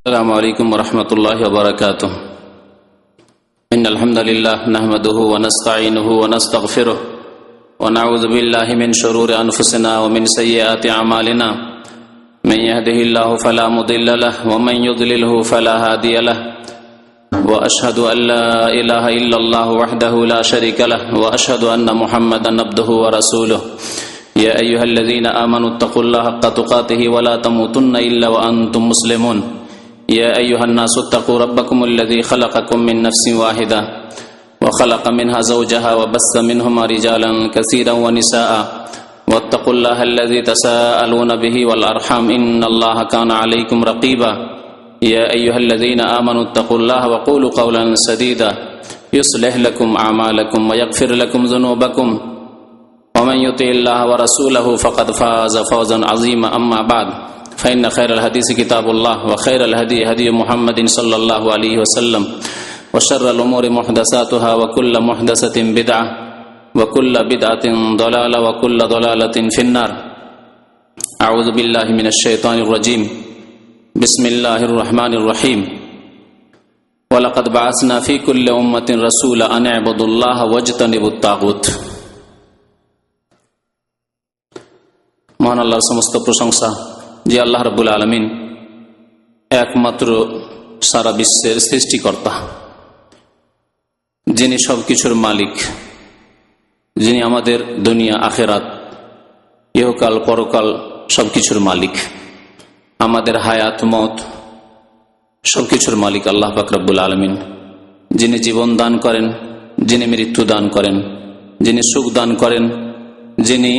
السلام عليكم ورحمة الله وبركاته. إن الحمد لله نحمده ونستعينه ونستغفره ونعوذ بالله من شرور أنفسنا ومن سيئات أعمالنا. من يهده الله فلا مضل له ومن يضلله فلا هادي له. وأشهد أن لا إله إلا الله وحده لا شريك له وأشهد أن محمدا عبده ورسوله. يا أيها الذين آمنوا اتقوا الله حق تقاته ولا تموتن إلا وأنتم مسلمون. يا أيها الناس اتقوا ربكم الذي خلقكم من نفس واحدة وخلق منها زوجها وبث منهما رجالا كثيرا ونساء واتقوا الله الذي تساءلون به والأرحام إن الله كان عليكم رقيبا. يا أيها الذين آمنوا اتقوا الله وقولوا قولا سديدا يصلح لكم أعمالكم ويغفر لكم ذنوبكم ومن يطع الله ورسوله فقد فاز فوزا عظيما. أما بعد فإن خير الحديث كتاب الله وخير الهدي هدي محمد صلى الله عليه وسلم وشر الأمور محدثاتها وكل محدثة بدعة وكل بدعة ضلالة وكل ضلالة في النار. أعوذ بالله من الشيطان الرجيم. بسم الله الرحمن الرحيم. ولقد بعثنا في كل أمة رسولا أن اعبدوا الله واجتنبوا الطاغوت. মহান আল্লাহর সমস্ত প্রশংসা যে আল্লাহ রাব্বুল আলামিন একমাত্র সারা বিশ্বের সৃষ্টিকর্তা, যিনি সবকিছুর মালিক, যিনি আমাদের দুনিয়া আখেরাত ইহকাল পরকাল সবকিছুর মালিক, আমাদের হায়াত মত সবকিছুর মালিক আল্লাহ পাক রব্বুল আলামিন, যিনি জীবন দান করেন, যিনি মৃত্যু দান করেন, যিনি সুখ দান করেন, যিনি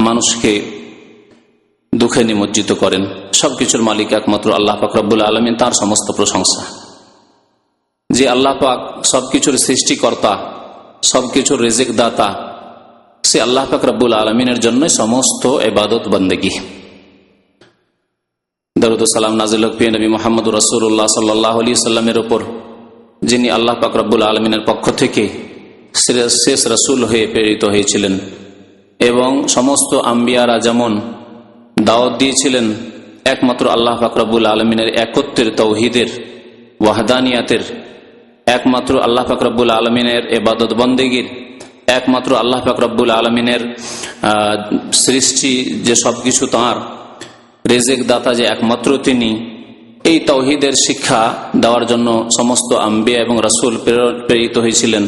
মানুষকে দুঃখে নিমজ্জিত করেন, সবকিছুর মালিক একমাত্র আল্লাহ পাক রব্বুল আলামিন। তার সমস্ত প্রশংসা। যে আল্লাহ পাক সবকিছুর সৃষ্টিকর্তা, সবকিছুর রিজিক দাতা, সে আল্লাহ পাক রব্বুল আলামিনের জন্য সমস্ত ইবাদত বন্দেগী। দরুদ ও সালাম নাযিল হোক নবী মুহাম্মদ রাসূলুল্লাহ সাল্লাল্লাহু আলাইহি সাল্লামের উপর, যিনি আল্লাহ পাক রব্বুল আলামিনের পক্ষ থেকে শেষ রাসূল হয়ে প্রেরিত হয়েছিলেন এবং সমস্ত আম্বিয়ারা যেমন দাওয়াত দিয়েছিলেন একমাত্র আল্লাহ পাক রব্বুল আলামিনের একত্বের, তৌহিদের, ওয়াহদানিয়াতের, একমাত্র আল্লাহ পাক রব্বুল আলামিনের ইবাদত বন্দেগীর, একমাত্র আল্লাহ পাক রব্বুল আলামিনের সৃষ্টি যে সবকিছু তাঁর, রিজিক দাতা যে একমাত্র তিনি, এই তৌহিদের শিক্ষা দেওয়ার জন্য সমস্ত আম্বিয়া এবং রাসূল প্রেরিত হয়েছিলেন।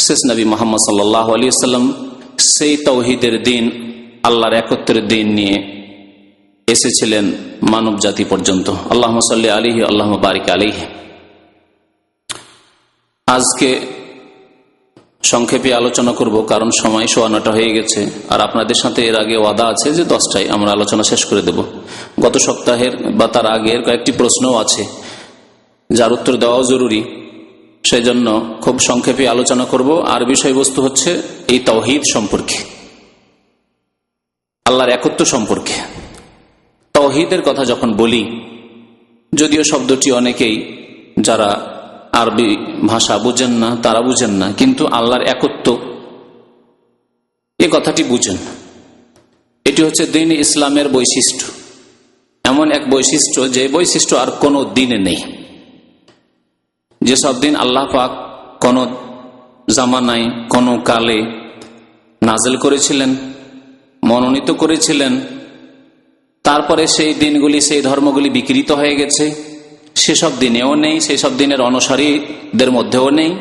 শেষ নবী মুহাম্মদ সাল্লাল্লাহু আলাইহি ওয়াসাল্লাম সেই তৌহিদের দিন, আল্লাহর একত্বের দিন নিয়ে এসেছিলেন মানব জাতি পর্যন্ত। আল্লাহুম্মা সাল্লি আলাইহি আল্লাহুম্মা বারিক আলাইহি। আজকে সংক্ষেপে আলোচনা করব, কারণ সময় 9:15 হয়ে গেছে, আর আপনাদের সাথে এর আগে ওয়াদা আছে যে 10টায় আমরা আলোচনা শেষ করে দেব। গত সপ্তাহের বা তার আগের কয়েকটি প্রশ্নও আছে যার উত্তর দেওয়াও জরুরি, সেই জন্য খুব সংক্ষেপে আলোচনা করব। আর বিষয়বস্তু হচ্ছে এই তাওহীদ সম্পর্কে, আল্লাহর একত্ব সম্পর্কে। তাওহীদের কথা যখন বলি, যদিও শব্দটি অনেকেই যারা আরবি ভাষা বুঝেন না তারা বুঝেন না, কিন্তু আল্লাহর একত্ব এই কথাটি বুঝেন। এটি হচ্ছে দ্বীন ইসলামের বৈশিষ্ট্য, এমন এক বৈশিষ্ট্য যে বৈশিষ্ট্য আর কোনো দিনে নেই। যেসব দিন আল্লাহ পাক কোন জামানায়, কোন কালে নাজিল করেছিলেন, মনোনীত করেছিলেন, তারপরে সেই দিনগুলি, সেই ধর্মগুলি বিকৃত হয়ে গেছে, সেসব দিনেও নেই, সেসব দিনের অনুসারীদের মধ্যেও নেই।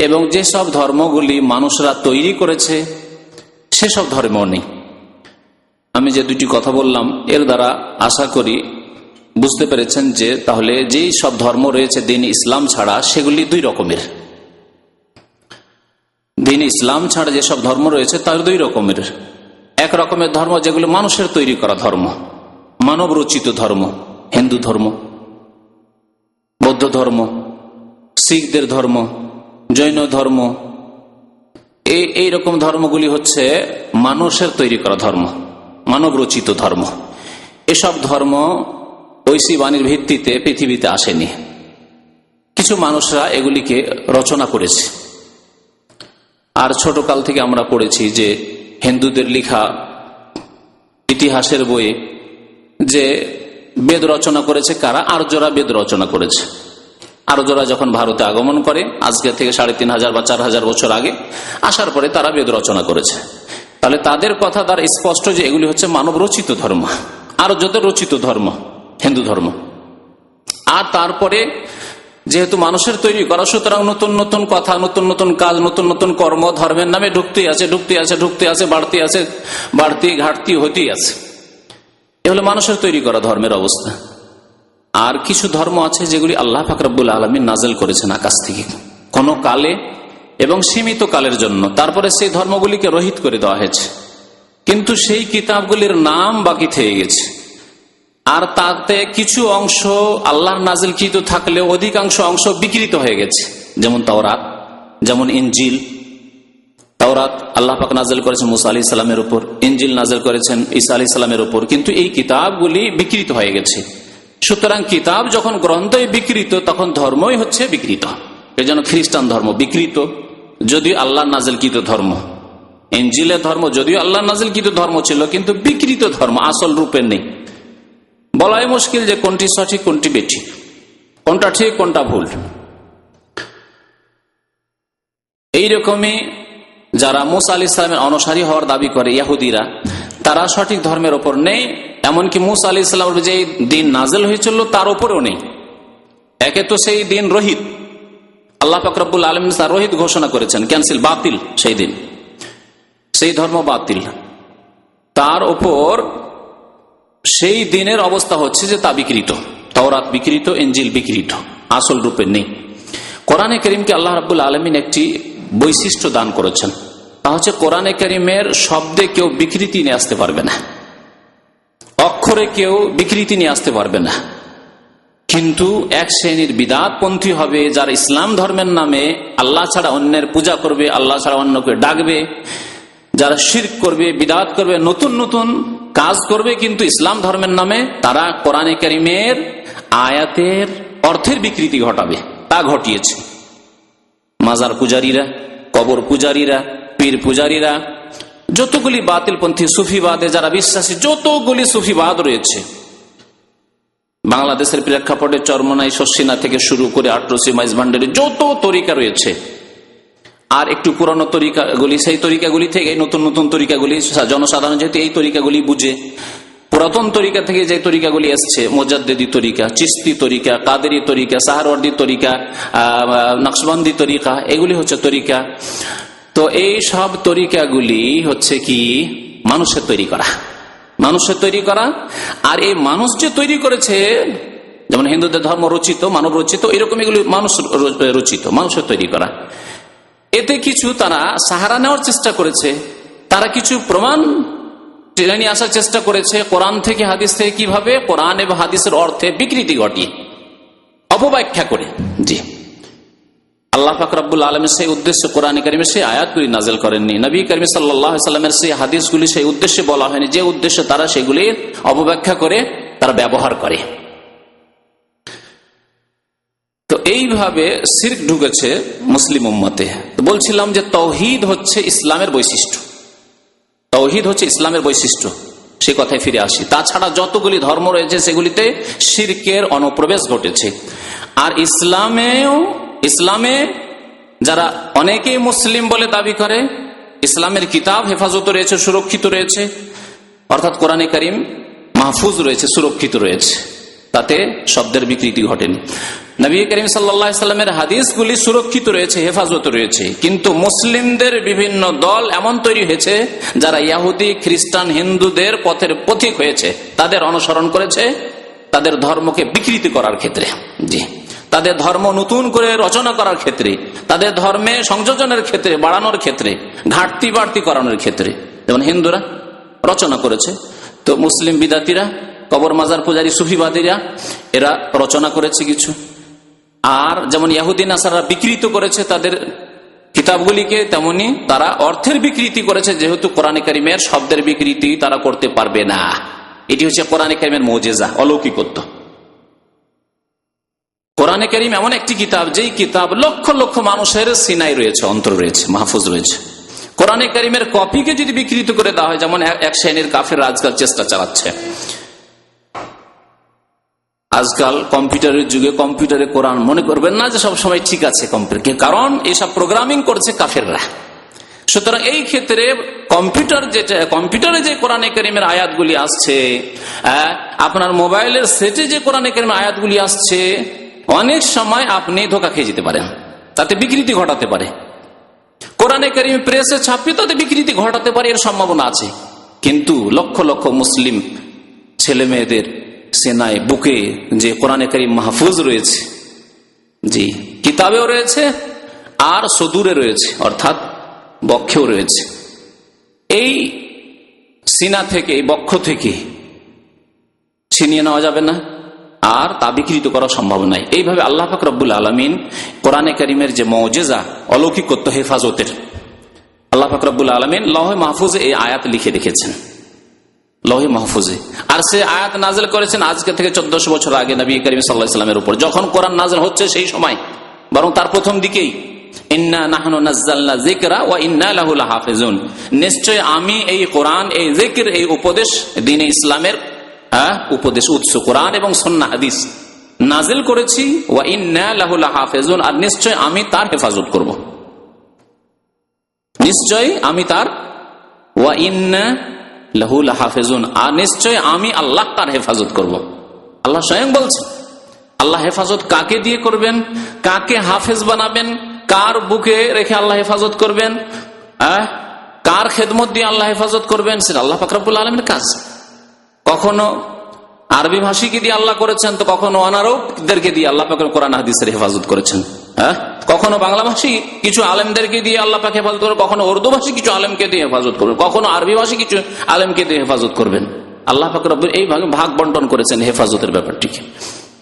এবং যেসব ধর্মগুলি মানুষরা তৈরি করেছে সেসব ধর্মও নেই। আমি যে দুটি কথা বললাম এর দ্বারা আশা করি বুঝতে পেরেছেন যে তাহলে যেই সব ধর্ম রয়েছে দ্বীন ইসলাম ছাড়া, সেগুলি দুই রকমের। দ্বীন ইসলাম ছাড়া যেসব ধর্ম রয়েছে তার দুই রকমের। এক রকমের ধর্ম যেগুলো মানুষের তৈরি করা ধর্ম, মানব রচিত ধর্ম, হিন্দু ধর্ম, বৌদ্ধ ধর্ম, শিখদের ধর্ম, জৈন ধর্ম, এই রকম ধর্মগুলি হচ্ছে মানুষের তৈরি করা ধর্ম, মানব রচিত ধর্ম। এসব ধর্ম ঐশী বাণীর ভিত্তিতে পৃথিবীতে আসেনি, কিছু মানুষরা এগুলিকে রচনা করেছে। আর ছোটকাল থেকে আমরা পড়েছি যে হিন্দুদের লেখা ইতিহাসের বইয়ে যে বেদ রচনা করেছে কারা? আর্যরা বেদ রচনা করেছে। আর্যরা যখন ভারতে আগমন করে আজকে থেকে 3500 বা 4000 বছর আগে আসার পরে তারা বেদ রচনা করেছে। তাহলে তাদের কথা দ্বারা স্পষ্ট যে এগুলি হচ্ছে মানব রচিত ধর্ম, আর্যদের রচিত ধর্ম, হিন্দু ধর্ম। আর তারপরে যেহেতু মানুষের তৈরি করা, সুতরাং নতুন নতুন কথা, নতুন নতুন কাজ, নতুন নতুন কর্ম ধর্মের নামে ঢুকতে আছে, বাড়তি ঘাটতি হতেই আছে। এ হলো মানুষের তৈরি করা ধর্মের অবস্থা। আর কিছু ধর্ম আছে যেগুলি আল্লাহ পাক রব্বুল আলামিন নাযিল করেছেন আকাশ থেকে কোন কালে এবং সীমিত কালের জন্য, তারপরে সেই ধর্মগুলিকে রহিত করে দেওয়া হয়েছে, কিন্তু সেই কিতাবগুলির নাম বাকি থেকে গেছে। আর তাতে কিছু অংশ আল্লাহর নাজিলকৃত থাকলেও অধিকাংশ অংশ বিকৃত হয়ে গেছে, যেমন তাওরাত, যেমন ইনজিল। তাওরাত আল্লাহ পাক নাজিল করেছেন মুসা আলাইহিস সালামের উপর, ইনজিল নাজিল করেছেন ঈসা আলাইহিস সালামের উপর, কিন্তু এই কিতাবগুলি বিকৃত হয়ে গেছে। সুতরাং কিতাব যখন গ্রন্থই বিকৃত, তখন ধর্মই হচ্ছে বিকৃত। এই জন্য খ্রিস্টান ধর্ম বিকৃত, যদিও আল্লাহর নাজিলকৃত ধর্ম। ইনজিলের ধর্ম যদিও আল্লাহর নাজিলকৃত ধর্ম ছিল, কিন্তু বিকৃত ধর্ম, আসল রূপের নেই। বলাই মুশকিল যে কোনটি সঠিক কোনটি বেঠিক, কোনটা ঠিক কোনটা ভুল। এইরকমই যারা মুসা আলাইহিস সালামের অনুসারী হওয়ার দাবি করে ইহুদিরা, তারা সঠিক ধর্মের ওপর নেই। এমনকি মুসা আলাইহিস সালামের যে দিন নাজিল হয়েছিল তার উপরেও নেই। একে তো সেই দিন রহিত, আল্লাহ পাক রব্বুল আলামিন তার রহিত ঘোষণা করেছেন, ক্যান্সেল, বাতিল, সেই দিন সেই ধর্ম বাতিল। তার উপর সেই দিনের অবস্থা হচ্ছে যে তা বিকৃত, তাওরাত বিকৃত, ইনজিল বিকৃত, আসল রূপে নেই। কোরআনে কারীমকে আল্লাহ রাব্বুল আলামিন একটি বৈশিষ্ট্য দান করেছেন, তা হচ্ছে কোরআনে কারীমের শব্দে কেউ বিকৃতি নিয়ে আসতে পারবে না, অক্ষরে কেউ বিকৃতি নিয়ে আসতে পারবে না। কিন্তু এক শ্রেণীর বিদআতপন্থী হবে যারা ইসলাম ধর্মের নামে আল্লাহ ছাড়া অন্যের পূজা করবে, আল্লাহ ছাড়া অন্যকে ডাকবে, যারা শিরক করবে, বিদআত করবে, নতুন নতুন কাজ করবে, কিন্তু ইসলাম ধর্মের নামে তারা কোরআনে কারীমের আয়াতের অর্থের বিকৃতি ঘটাবে। তা ঘটিয়েছে মাজার পূজারীরা, কবর পূজারীরা, পীর পূজারীরা, যতগুলি বাতিলপন্থী সুফিবাদে যারা বিশ্বাসী, যতগুলি সুফিবাদ রয়েছে বাংলাদেশের প্রেক্ষাপটে চরমনাই, শর্ষিনা থেকে শুরু করে আটরসি, মাইজভান্ডারি, যত তরিকা রয়েছে। আর একটু পুরানো তরিকাগুলি, সেই তরিকাগুলি থেকে নতুন নতুন তরিকাগুলি, জনসাধারণ যেহেতু এই তরিকাগুলি বুঝে, পুরাতন তরিকা থেকে যে তরিকাগুলি এসছে, মুজাদ্দিদি তরিকা, চিশতি তরিকা, কাদেরি তরিকা, সাহারওয়ার্দী তরিকা, নকশবন্দি তরিকা, এগুলি হচ্ছে তরিকা। তো এই সব তরিকাগুলি হচ্ছে কি মানুষের তৈরি করা, মানুষের তৈরি করা। আর এই মানুষ যে তৈরি করেছে, যেমন হিন্দুদের ধর্ম রচিত, মানব রচিত, এরকম এগুলি মানুষ রচিত, মানুষের তৈরি করা। এতে কিছু তারা সাহারা নেওয়ার চেষ্টা করেছে, তারা কিছু প্রমাণ টেনে নিয়ে আসার চেষ্টা করেছে কোরআন থেকে, হাদিস থেকে, কিভাবে কোরআন এবং হাদিসের অর্থে বিকৃতি ঘটিয়ে, অপব্যাখ্যা করে। জি, আল্লাহ পাক রব্বুল আলামিন সেই উদ্দেশ্যে কোরআনে কারীমে সেই আয়াতগুলি নাযিল করেননি, নবী কারীম সাল্লাল্লাহু আলাইহি ওয়াসাল্লামের সেই হাদিসগুলি সেই উদ্দেশ্যে বলা হয়নি যে উদ্দেশ্যে তারা সেগুলি অপব্যাখ্যা করে, তারা ব্যবহার করে। তো এইভাবে শিরক ঢুকেছে মুসলিম উম্মতে। বলছিলাম যে তাওহীদ হচ্ছে ইসলামের বৈশিষ্ট্য, তাওহীদ হচ্ছে ইসলামের বৈশিষ্ট্য, সে কথায় ফিরে আসি। তাছাড়া যতগুলি ধর্ম রয়েছে সেগুলিতে শিরকের অনুপ্রবেশ ঘটেছে। আর ইসলামে যারা অনেকেই মুসলিম বলে দাবি করে, ইসলামের কিতাব হেফাজত রয়েছে, সুরক্ষিত রয়েছে, অর্থাৎ কোরআনে কারীম মাহফুজ রয়েছে, সুরক্ষিত রয়েছে, তাতে শব্দের বিকৃতি ঘটেনি। নবী করিম সাল্লাল্লাহু আলাইহি ওয়াসাল্লামের হাদিসগুলি সুরক্ষিত রয়েছে, হেফাজত রয়েছে। কিন্তু মুসলিমদের বিভিন্ন দল এমন তৈরি হয়েছে যারা ইহুদি, খ্রিস্টান, হিন্দুদের পথের পথিক হয়েছে, তাদের অনুসরণ করেছে তাদের ধর্মকে বিকৃতি করার ক্ষেত্রে। জি, তাদের ধর্ম নতুন করে রচনা করার ক্ষেত্রে, তাদের ধর্মে সংযোজনের ক্ষেত্রে, বাড়ানোর ক্ষেত্রে, ঘাটতি বাড়তি করানোর ক্ষেত্রে। যেমন হিন্দুরা রচনা করেছে, তো মুসলিম বিদাতিরা, কবর মাজার পূজারী সুফিবাদীরা, এরা রচনা করেছে কিছু। আর যেমন ইহুদি নাসারা বিকৃত করেছে তাদের কিতাবগুলিকে, তেমনি তারা অর্থের বিকৃতি করেছে, যেহেতু কোরআনে কারীমের শব্দের বিকৃতি তারা করতে পারবে না। এটি হচ্ছে কোরআনে কারীমের মুজিজা, অলৌকিকত্ব। কোরআনে কারীম এমন একটি কিতাব, যেই কিতাব লক্ষ লক্ষ মানুষের সিনাই রয়েছে, অন্তর রয়েছে, মাহফুজ রয়েছে। কোরআনে কারীমের কপিকে যদি বিকৃত করে দেওয়া হয়, যেমন এক শ্রেণীর কাফের আজকাল চেষ্টা চালাচ্ছে, আজকাল কম্পিউটারের যুগে কম্পিউটারে কোরআন মনে করবেন না যে সব সময় ঠিক আছে কম্পিউটার, কারণ এসব প্রোগ্রামিং করছে কাফেররা। সুতরাং এই ক্ষেত্রে কম্পিউটারে যে কোরআনে কারীমের আয়াতগুলি আসছে, আপনার মোবাইলের সেটে যে কোরআনে কারীমের আয়াতগুলি আসছে, অনেক সময় আপনি ধোঁকা খেয়ে যেতে পারেন, তাতে বিকৃতি ঘটাতে পারে। কোরআনে কারীম প্রেসে ছাপিয়ে তাতে বিকৃতি ঘটাতে পারে, এর সম্ভাবনা আছে। কিন্তু লক্ষ লক্ষ মুসলিম ছেলে মেয়েদের সেনায় বুকে যে কোরআনে কারীম মাহফুজ রয়েছে, জি কিতাবেও রয়েছে আর সদুরে রয়েছে, অর্থাৎ বক্ষেও রয়েছে, এই সিনা থেকে, এই বক্ষ থেকে ছিনিয়ে নেওয়া যাবে না, আর তা বিকৃত করা সম্ভব নাই। এইভাবে আল্লাহ পাক রব্বুল আলামিন কোরআনে কারীমের যে মুজিজা, অলৌকিকত্ব, হেফাজতের, আল্লাহ পাক রব্বুল আলামিন লৌহে মাহফুজে এই আয়াত লিখে রেখেছেন, লৌহে মাহফুজে। আর সে আয়াত নাযিল করেছেন আজকে থেকে 1400 বছর আগে নবী করিম সাল্লাল্লাহু আলাইহি ওয়াসাল্লামের উপর, যখন কোরআন নাযিল হচ্ছে সেই সময়, বরং তার প্রথম দিকেই। ইন্না নাহনু নাযালনা যিকরা ওয়া ইন্না লাহু লাহাফিজুন, নিশ্চয় আমি এই কোরআন, এই যিকির, এই উপদেশ, দ্বীন ইসলামের উপদেশ, উৎস কোরআন এবং সুন্নাহ হাদিস নাযিল করেছি, ওয়া ইন্না লাহু লাহাফিজুন, আর নিশ্চয় আমি তার হেফাজত করব, নিশ্চয় আমি তার, ওয়া ইন্না লাহু লাহাফিজুন, আর নিশ্চয় আমি আল্লাহ তার হেফাজত করব। আল্লাহ স্বয়ং বলছেন। আল্লাহ হেফাজত কাকে দিয়ে করবেন, কাকে হাফেজ বানাবেন, কার বুকে রেখে আল্লাহ হেফাজত করবেন, কার খেদমত দিয়ে আল্লাহ হেফাজত করবেন, সেটা আল্লাহ পাক রব্বুল আলামিনের কাজ। কখনো আরবি ভাষীকে দিয়ে আল্লাহ করেছেন, তো কখনো অনারবদেরকে দিয়ে আল্লাহ পাক কোরআন হাদিসের হেফাজত করেছেন। কখনো বাংলা ভাষী কিছু আলেমদেরকে দিয়ে আল্লাহ পাক হেফাজত করবেন, কখনো উর্দু ভাষী কিছু আলেমকে দিয়ে হেফাজত করবেন, কখনো আরবি ভাষী কিছু আলেমকে দিয়ে হেফাজত করবেন। আল্লাহ পাক রব্বুল এইভাবে ভাগ বন্টন করেছেন হেফাজতের ব্যাপারটিকে।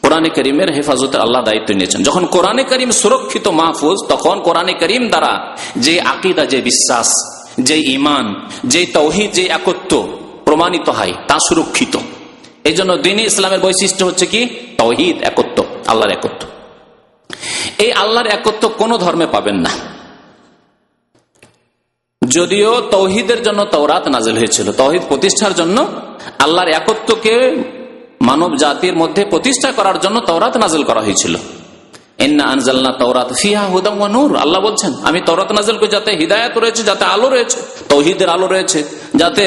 কোরআনে কারীমের হেফাজতে আল্লাহ দায়িত্ব নিয়েছেন। যখন কোরআনে কারীম সুরক্ষিত, মাহফুজ, তখন কোরআনে কারীম দ্বারা যে আকীদা, যে বিশ্বাস, যে ঈমান, যে তাওহীদ, যে একত্ব প্রমাণিত হয়, তা সুরক্ষিত। এই জন্য দ্বীন ইসলামের বৈশিষ্ট্য হচ্ছে কি? তাওহীদ, একত্ব, আল্লাহর একত্ব। এই আল্লাহর একত্ব কোন ধর্মে পাবেন না। যদিও তাওহীদের জন্য তাওরাত নাযিল হয়েছিল, তাওহীদ প্রতিষ্ঠার জন্য, আল্লাহর একত্বকে মানব জাতির মধ্যে প্রতিষ্ঠা করার জন্য তাওরাত নাযিল করা হয়েছিল। ইন্না আনজালনা তাওরাত ফিহা হুদাম ওয়া নূর, আল্লাহ বলছেন আমি তাওরাত নাযিল করি যাতে হিদায়াত রয়েছে, যাতে আলো রয়েছে, তাওহীদের আলো রয়েছে, যাতে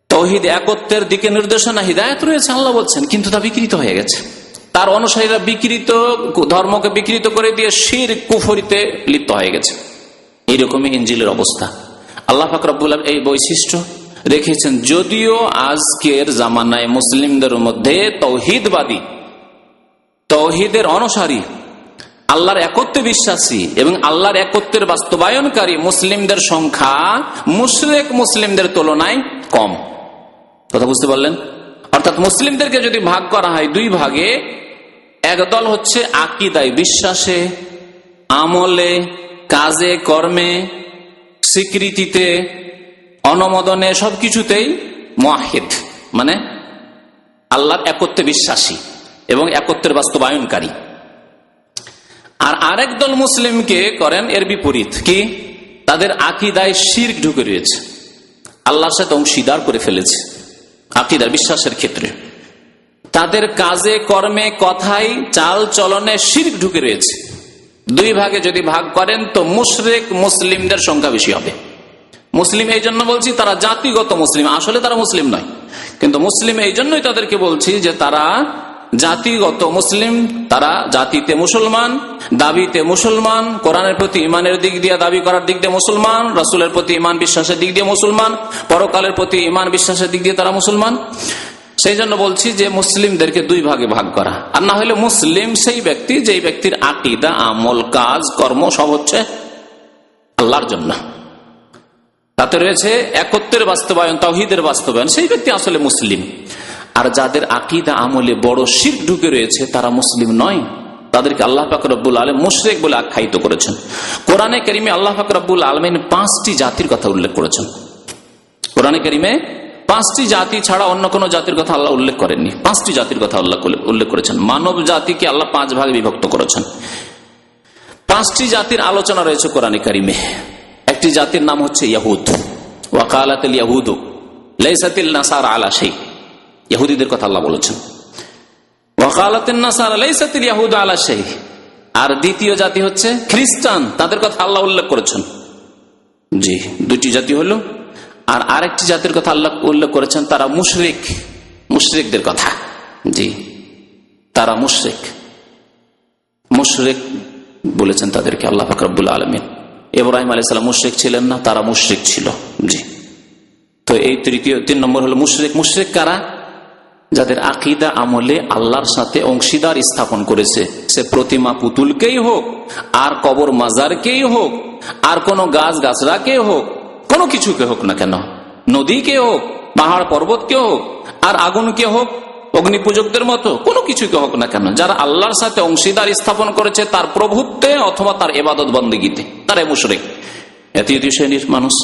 তাওহীদ একত্বের দিকে নির্দেশনা, হিদায়াত রয়েছে, আল্লাহ বলছেন। কিন্তু তা বিকৃত হয়ে গেছে, তার অনুসারীরা বিকৃত ধর্মকে বিকৃত করে দিয়ে শিরক, কুফরিতে লিপ্ত হয়ে গেছে। এইরকমই ইনজিলের অবস্থা। আল্লাহ পাক রব্বুল আলামিন এই বৈশিষ্ট্য রেখেছেন। যদিও আজকের জামানায় মুসলিমদের মধ্যে তাওহীদবাদী, তাওহীদের অনুসারী, আল্লাহর একত্বে বিশ্বাসী এবং আল্লাহর একত্বের বাস্তবায়নকারী মুসলিমদের সংখ্যা মুশরিক মুসলিমদের তুলনায় কম। কথা বুঝতে পারলেন? অর্থাৎ মুসলিমদেরকে যদি ভাগ করা হয় দুই ভাগে, একদল হচ্ছে আকীদায়, বিশ্বাসে, আমলে, কাজে, কর্মে, স্বীকৃতিতে, অনুমোদনে, সবকিছুতেই মুওয়াহিদ, মানে আল্লাহর একত্বে বিশ্বাসী এবং একত্বের বাস্তবায়নকারী। আর আরেক দল মুসলিমকে করেন এর বিপরীত, কি? তাদের আকীদায় শিরক ঢুকে রয়েছে, আল্লাহর সাথে অংশীদার করে ফেলেছে আকীদার, বিশ্বাসের ক্ষেত্রে। তাদের কাজে, কর্মে, কথায়, চাল চলনে শিরক ঢুকে রয়েছে। দুই ভাগে যদি ভাগ করেন তো মুশরিক মুসলিমদের সংখ্যা বেশি হবে। মুসলিম এই জন্য বলছি তারা জাতিগত মুসলিম, আসলে তারা মুসলিম নয়, কিন্তু মুসলিম এই জন্যই তাদেরকে বলছি যে তারা জাতিগত মুসলিম, তারা জাতিতে মুসলমান, দাবিতে মুসলমান, কোরআনের প্রতি ইমানের দিক দিয়ে, দাবি করার দিক দিয়ে মুসলমান, রাসূলের প্রতি ইমান বিশ্বাসের দিক দিয়ে মুসলমান, পরকালের প্রতি ইমান বিশ্বাসের দিক দিয়ে তারা মুসলমান। সেই জন্য বলছি যে মুসলিমদেরকে দুই ভাগে ভাগ করা। আর না হলে মুসলিম সেই ব্যক্তি যেই ব্যক্তির আকীদা, আমল, কাজ, কর্ম সব হচ্ছে আল্লাহর জন্য, তাতে রয়েছে একত্বের বাস্তবায়ন, তাওহীদের বাস্তবায়ন, সেই ব্যক্তি আসলে মুসলিম। আর যাদের আকীদা, আমলে বড় শিরক ঢুকে রয়েছে তারা মুসলিম নয়, তাদেরকে আল্লাহ পাক রব্বুল আলামিন মুশরিক বলে আখ্যায়িত করেছেন। কোরআনে কারীমে আল্লাহ পাক রব্বুল আলামিন 5টি জাতির কথা উল্লেখ করেছেন। কোরআনে কারীমে 5টি জাতি ছাড়া অন্য কোন জাতির কথা আল্লাহ উল্লেখ করেননি। 5টি জাতির কথা আল্লাহ উল্লেখ করেছেন। মানব জাতিকে আল্লাহ 5 ভাগে বিভক্ত করেছেন। 5টি জাতির আলোচনা রয়েছে কোরআনে কারীমে। একটি জাতির নাম হচ্ছে ইয়াহুদ, ওয়াকালাতুল ইয়াহুদু লাইসাতিল নাসারা আলা শাই, ইহুদিদের কথা আল্লাহ বলেছেন। ওয়াকালাতিন নাসারা লাইসাতিল ইয়াহুদু আলা শাই। আর দ্বিতীয় জাতি হচ্ছে খ্রিস্টান, তাদের কথা আল্লাহ উল্লেখ করেছেন। জি, দুটি জাতি হলো। আর আরেকটি জাতির কথা আল্লাহ উল্লেখ করেছেন, তারা মুশরিক, মুশরিকদের কথা। জি, তারা মুশরিক, মুশরিক বলেছেন তাদেরকে আল্লাহ পাক রব্বুল আলামিন। ইব্রাহিম আলাইহিস সালাম মুশরিক ছিলেন না, তারা মুশরিক ছিল। জি, তো এই তিন নম্বর হলো মুশরিক। মুশরিক কারা? যাদের আকীদা আমলে আল্লাহর সাথে অংশীদার স্থাপন করেছে, সে প্রতিমা পুতুলকেই হোক, আর কবর মাজারকেই হোক, আর কোন গাছ গাছরাকে হোক, কোনো কিছুকে হোক না কেন, নদীকে হোক, পাহাড় পর্বতকে হোক, আর আগুনকে হোক, অগ্নি পূজকদের মতো কোনো কিছুকে হোক না কেন, যারা আল্লাহর সাথে অংশীদার স্থাপন করেছে তার প্রভুত্বে অথবা তার ইবাদত বন্দেগীতে, তারাই মুশরিক। তৃতীয় শ্রেণীর মানুষ।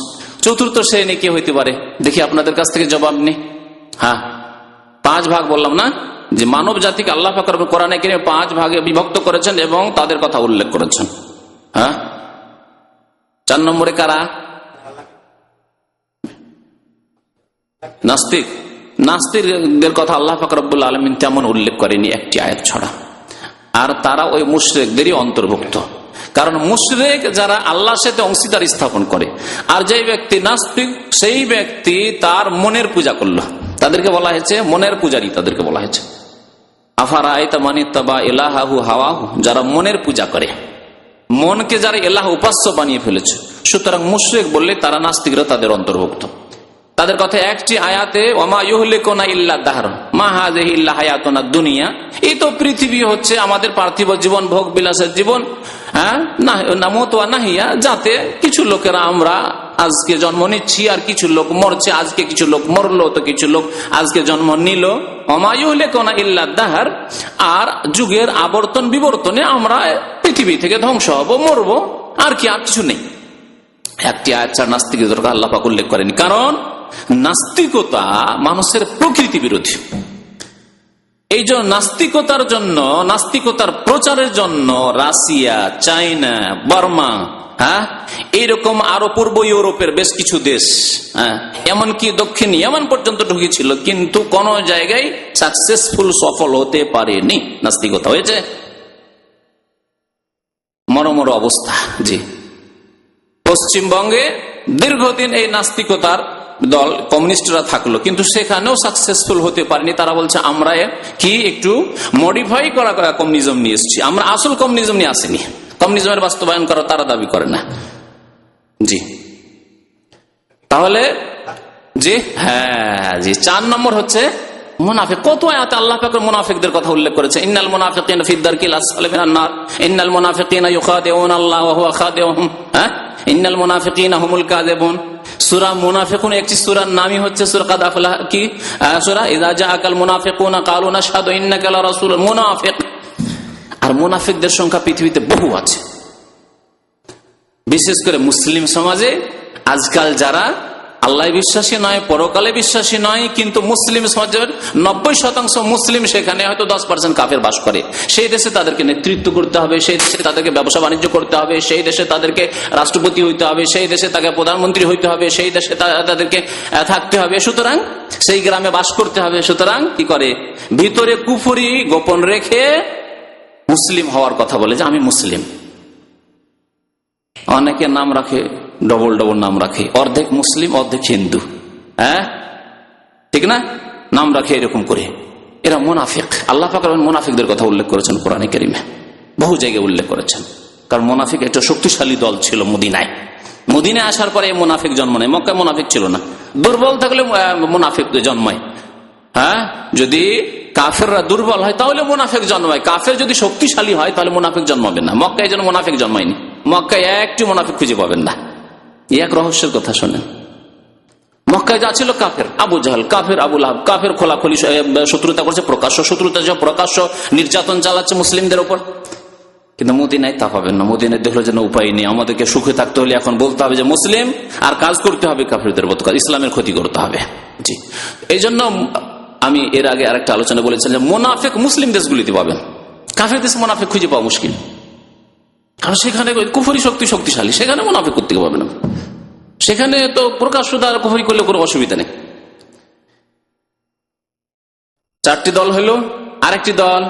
চতুর্থ শ্রেণী কে হইতে পারে দেখি আপনাদের কাছ থেকে জবাব নেই। হ্যাঁ, 5 ভাগ বললাম না, যে মানব জাতিকে আল্লাহ পাক কোরআনে কারীমে 5 ভাগে বিভক্ত করেছেন এবং তাদের কথা উল্লেখ করেছেন। হ্যাঁ, 4 নম্বরে কারা? নাস্তিক। নাস্তিকদের কথা আল্লাহ পাক রব্বুল আলামিন তেমন উল্লেখ করেনি একটি আয়াত ছাড়া। আর তারা ওই মুশরিকদেরই অন্তর্ভুক্ত। কারণ মুশরিক যারা আল্লাহর সাথে অংশীদার স্থাপন করে, আর যে ব্যক্তি নাস্তিক সেই ব্যক্তি তার মনের পূজা করলো, তাদেরকে বলা হয়েছে মনের পূজারী, তাদেরকে বলা হয়েছে। আফারাআইতা মান ইত্তাবা ইলাহাহু হাওয়াহু, যারা মনের পূজা করে, মনকে যারা ইলাহ উপাস্য বানিয়ে ফেলেছে, সুতরাং মুশরিক বললে তারা নাস্তিকরা তাদের অন্তর্ভুক্ত। তাদের কথা একটি আয়াতে ওমা ইউহলিকুনা ইল্লা দাহর মা হাযিহি ইল্লা হায়াতুনা দুনিয়া, এই তো পৃথিবী হচ্ছে আমাদের পার্থিব জীবন, ভোগ বিলাসের জীবন, না মত ওয়া নাহিয়া, যাতে কিছু লোকেরা আমরা আজকে জন্ম নিচ্ছি আর কিছু লোক মরছে, আজকে কিছু লোক মরলো তো কিছু লোক আজকে জন্ম নিল। ওমা ইউহলিকুনা ইল্লা দাহর, আর যুগের আবর্তন বিবর্তনে আমরা পৃথিবী থেকে ধ্বংস হব, মরবো, আর কি, আর কিছু নেই। একটি আয়াত ছাড়া নাস্তিকদের কথা আল্লাহ পাক উল্লেখ করেনি, কারণ নাস্তিকতা মানুষের প্রকৃতি বিরোধী। এই জন্য নাস্তিকতার জন্য, নাস্তিকতার প্রচারের জন্য রাশিয়া, চায়না, বার্মা, এইরকম আরো পূর্ব ইউরোপের বেশ কিছু দেশ, এমনকি দক্ষিণ ইয়ামান পর্যন্ত ঢুকেছিল, কিন্তু কোন জায়গায় সাকসেসফুল, সফল হতে পারেনি। নাস্তিকতা হয়েছে মরমর অবস্থা। জি, পশ্চিমবঙ্গে দীর্ঘদিন এই নাস্তিকতার দল কমিউনিস্টরা থাকলো, কিন্তু সেখানেও সাকসেসফুল হতে পারেনি। তারা বলছে আমরা কি একটু মডিফাই করা কমিউনিজম নিয়ে এসেছি, আমরা আসল কমিউনিজম নিয়ে আসিনি, কমিউনিজমের বাস্তবায়ন করা তারা দাবি করে না। জি, তাহলে জি, হ্যাঁ জি, 4 নম্বর হচ্ছে মুনাফিক। কত আয়াতে আল্লাহ পাক মুনাফিকদের কথা উল্লেখ করেছে, ইন্নাল মুনাফিকিনা ফি দারকিল আসফালি মিনান নার, ইন্নাল মুনাফিকিনা ইউখাদিউনা আল্লাহ ওয়া হুয়া খাদিউহুম, ইন্নাল মুনাফিকিনা হুমুল কাযিবুন। সূরা মুনাফিকুন একটি সূরার নামই হচ্ছে সূরা কাদ আফলাহ, কি সূরা ইযা জাআকাল মুনাফিকুনা ক্বালু নাশহাদু ইন্নাকা লা রাসূলুল মুনাফিক। আর মুনাফিকদের সংখ্যা পৃথিবীতে বহু আছে, বিশেষ করে মুসলিম সমাজে আজকাল যারা আল্লাহ বিশ্বাসী নয়, পরকালে বিশ্বাসী নয়, কিন্তু মুসলিম সমাজের 90% মুসলিম, সেখানে হয়তো 10% কাফের বাস করে। সেই দেশে তাদেরকে নেতৃত্ব করতে হবে, সেই দেশে তাদেরকে ব্যবসা বাণিজ্য করতে হবে, সেই দেশে তাদেরকে রাষ্ট্রপতি হইতে হবে, সেই দেশে তাকে প্রধানমন্ত্রী হইতে হবে, সেই দেশে তাদেরকে থাকতে হবে, সুতরাং সেই গ্রামে বাস করতে হবে। সুতরাং কি করে, ভিতরে কুফরি গোপন রেখে মুসলিম হওয়ার কথা বলে যে আমি মুসলিম। অনেকে নাম রাখে, ডবল ডবল নাম রাখে, অর্ধেক মুসলিম অর্ধেক হিন্দু, ঠিক না, নাম রাখে এরকম করে, এরা মুনাফিক। আল্লাহ পাক মুনাফিকদের কথা উল্লেখ করেছেন কোরআনে কারীমে, বহু জায়গায় উল্লেখ করেছেন। কারণ মুনাফিক একটা শক্তিশালী দল ছিল মদিনায়। মদিনায় আসার পরে মুনাফিক জন্ম নেয়, মক্কায় মুনাফিক ছিল না। দুর্বল থাকলে মুনাফিক জন্মায়। যদি কাফেররা দুর্বল হয় তাহলে মুনাফিক জন্মায়, কাফের যদি শক্তিশালী হয় তাহলে মুনাফিক জন্মাবে না। মক্কায় যেন মুনাফিক জন্মায়নি, মক্কায় একটি মুনাফিক খুঁজে পাবেন না। এক রহস্যের কথা শোনেন, মক্কায় যা ছিল কাফের, আবু জাহেল কাফের, আবু লাহাব কাফের, খোলাখুলি শত্রুতা করছে, প্রকাশ্য শত্রুতা, প্রকাশ্য নির্যাতন চালাচ্ছে মুসলিমদের উপর। কিন্তু মদিনায় তা পাবেন না। মদিনায় দেখলো যেন উপায় নেই, আমাদেরকে সুখে থাকতে হলে এখন বলতে হবে যে মুসলিম, আর কাজ করতে হবে কাফেরদের মতো কাজ, ইসলামের ক্ষতি করতে হবে। জি, এই জন্য আমি এর আগে আরেকটা আলোচনা বলেছিলাম যে মুনাফিক মুসলিম দেশগুলিতে পাবেন, কাফের দেশে মুনাফিক খুঁজে পাওয়া মুশকিল, কারণ সেখানে কুফরি শক্তিশালী, সেখানে মুনাফিক করতে পারবে না। সেখানে তো প্রকাশ্য দ্বারা কুফরি করলে কোনো অসুবিধা নেই। 4টি দল হলো আরেকটি দল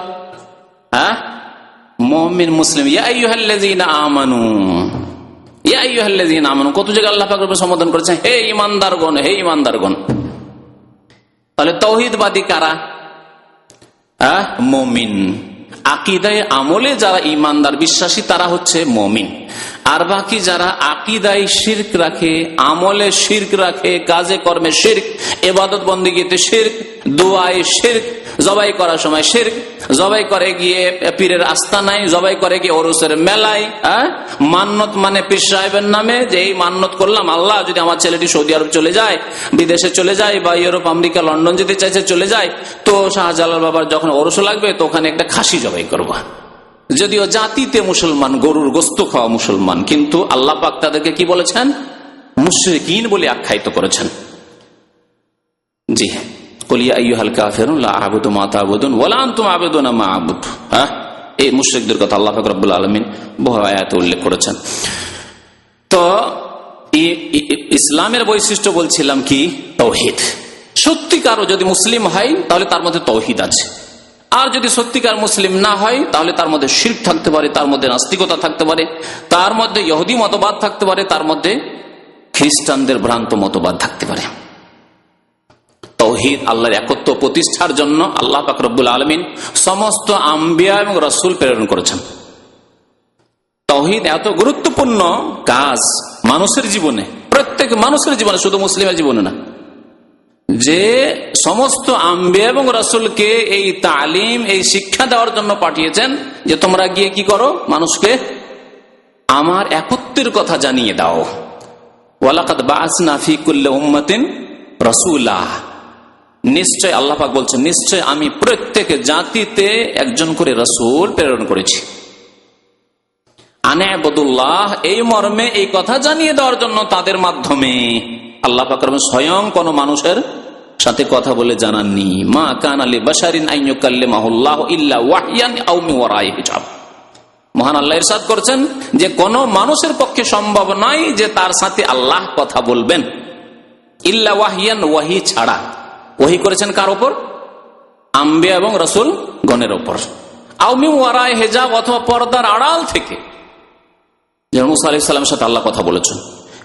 মুমিন মুসলিম, ইয়া আইয়ুহাল্লাযীনা আমানু, ইয়া আইয়ুহাল্লাযীনা আমানু, কত জায়গায় আল্লাহ পাক সম্বোধন করেছেন হে ঈমানদারগণ, হে ঈমানদারগণ। তাহলে তাওহীদবাদী কারা? মুমিন। আকীদায় আমলে যারা ঈমানদার বিশ্বাসী তারা হচ্ছে মুমিন। আর বাকি যারা আকীদায় শিরক রাখে, আমলে শিরক রাখে, কাজে কর্মে শিরক, ইবাদত বন্দেগীতে শিরক, দোয়ায় শিরক, জবাই করার সময় শিরক, জবাই করে গিয়ে পীরের আস্তানায়, জবাই করে গিয়ে ওরসের মেলায়, মান্নত মানে পীর সাহেবের নামে যে এই মান্নত করলাম আল্লাহ যদি আমার ছেলেটি সৌদি আরব চলে যায়, বিদেশে চলে যায়, বা ইউরোপ আমেরিকা লন্ডন যেতে চাইছে চলে যায়, তো শাহজালাল বাবার যখন ওরস লাগবে তো ওখানে একটা খাসি জবাই করবো। যদিও জাতিতে মুসলমান, গরুর গোস্ত খাওয়া মুসলমান, কিন্তু আল্লাহ পাক তাদেরকে কি বলেছেন? মুশরিকিন বলে আখ্যায়িত করেছেন। জি, কুল ইয়া আইয়ুহাল কাফিরুন লা আ'বুদু মা তা'বুদুন ওয়া লা আনতুম আ'বুদুনা মা আ'বুদু। এই মুশরিকদের কথা আল্লাহ পাক রব্বুল আলামিন বহু আয়াতে উল্লেখ করেছেন। তো ইসলামের বৈশিষ্ট্য বলছিলাম কি? তাওহীদ। সত্যিকারও যদি মুসলিম হয় তাহলে তার মধ্যে তাওহীদ আছে, আর যদি সত্যিকার মুসলিম না হয় তাহলে তার মধ্যে শিরক থাকতে পারে, তার মধ্যে নাস্তিকতা থাকতে পারে, তার মধ্যে ইহুদি মতবাদ থাকতে পারে, তার মধ্যে খ্রিস্টানদের ভ্রান্ত মতবাদ থাকতে পারে। তাওহীদ আল্লাহর একত্ব প্রতিষ্ঠার জন্য আল্লাহ পাক রব্বুল আলামিন সমস্ত আম্বিয়া এবং রাসূল প্রেরণ করেছেন। তাওহীদ এত গুরুত্বপূর্ণ কাজ মানুষের জীবনে, প্রত্যেক মানুষের জীবনে, শুধু মুসলিমের জীবনে না, যে সমস্ত আম্বিয়া এবং রাসূলকে এই তালিম, এই শিক্ষা দেওয়ার জন্য পাঠিয়েছেন যে তোমরা গিয়ে কি করো? মানুষকে আমার একত্বের কথা জানিয়ে দাও। ওয়ালাকাদ বাআসনা ফি কুল্লি উম্মাতিন রাসূলা, নিশ্চয় আল্লাহ পাক বলছেন নিশ্চয় আমি প্রত্যেক জাতিতে একজন করে রাসূল প্রেরণ করেছি। আনে আবুদুল্লাহ, এই মর্মে এই কথা জানিয়ে দেওয়ার জন্য তাদের মাধ্যমে আল্লাহ পাক স্বয়ং কোন মানুষের সাথে কথা বলে জানাননি। মা কানা লিবাশারিন আন ইউকাল্লিমাহুল্লাহু ইল্লা ওয়াহয়ান আও মিন ওয়ারাই হিজাব। মহান আল্লাহ ইরশাদ করছেন যে কোন মানুষের পক্ষে সম্ভব নয় যে তার সাথে আল্লাহ কথা বলবেন, ইল্লা ওয়াহয়ান, ওয়াহি ছাড়া। ওয়াহি করেছেন কার উপর? আম্বিয়া এবং রাসূল গণের উপর। আও মিন ওয়ারাই হিজাব, অথবা পর্দার আড়াল থেকে। যেমন মুসা আলাইহিস সালামের সাথে আল্লাহ কথা বলেছেন,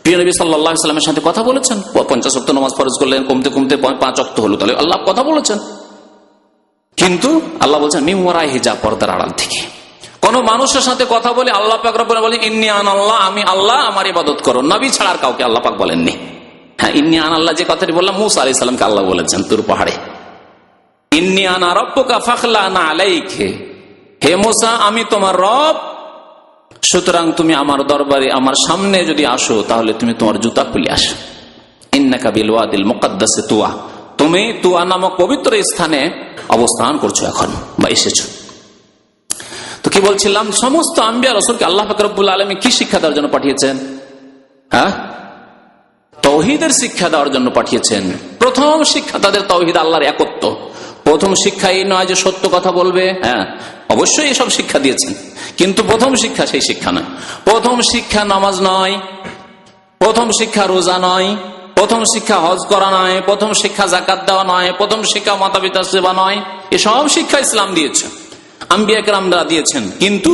প্রিয় নবী সাল্লাল্লাহু আলাইহি ওয়াসাল্লামের সাথে কথা বলেছেন, 50 ওয়াক্ত নামাজ ফরজ করলেন, কমতে কমতে 5 ওয়াক্ত হলো, তাহলে আল্লাহ কথা বলেছেন। কিন্তু আল্লাহ বলছেন মিন ওয়ারাই হিজাব, পর্দার আড়াল থেকে। কোন মানুষের সাথে কথা বলে আল্লাহ পাক রব্বুল বলেন ইন্নী আনা আল্লাহ, আমি আল্লাহ, আমার ইবাদত করো। নবী ছাড়া আর কাউকে আল্লাহ পাক বলেননি। হ্যাঁ, ইন্নী আনা আল্লাহ যে কথাটি বললাম মুসা আলাইহিস সালামকে আল্লাহ বলেছেন তুর পাহাড়ে, ইন্নী আনা রাব্বুকা ফাখলানা আলাইকা, হে মুসা আমি তোমার রব, সুতরাং তুমি আমার দরবারে আমার সামনে যদি আসো তাহলে তুমি তোমার জুতা খুলে আসো। ইন্নাকা বিল ওয়াদিল মুকাদ্দাসে তুয়া, তুমি তুয়া নামক পবিত্র স্থানে অবস্থান করছো এখন বা এসেছো। তো কি বলছিলাম? সমস্ত আম্বিয়া রাসূলকে আল্লাহ পাক রব্বুল আলামিন কি শিক্ষা দেওয়ার জন্য পাঠিয়েছেন? তাওহীদের শিক্ষা দেওয়ার জন্য পাঠিয়েছেন। প্রথম শিক্ষা তাদের তাওহীদ, আল্লাহর একত্ব। প্রথম শিক্ষা এই নয় যে সত্য কথা বলবে, হ্যাঁ অবশ্যই এসব শিক্ষা দিয়েছেন, কিন্তু প্রথম শিক্ষা সেই শিক্ষা নয়। প্রথম শিক্ষা নামাজ নয়, প্রথম শিক্ষা রোজা নয়, প্রথম শিক্ষা হজ করা নয়, প্রথম শিক্ষা যাকাত দেওয়া নয়, প্রথম শিক্ষা মাতা পিতার সেবা নয়। এসব শিক্ষা ইসলাম দিয়েছে, আম্বিয়া কেরামরা দিয়েছেন, কিন্তু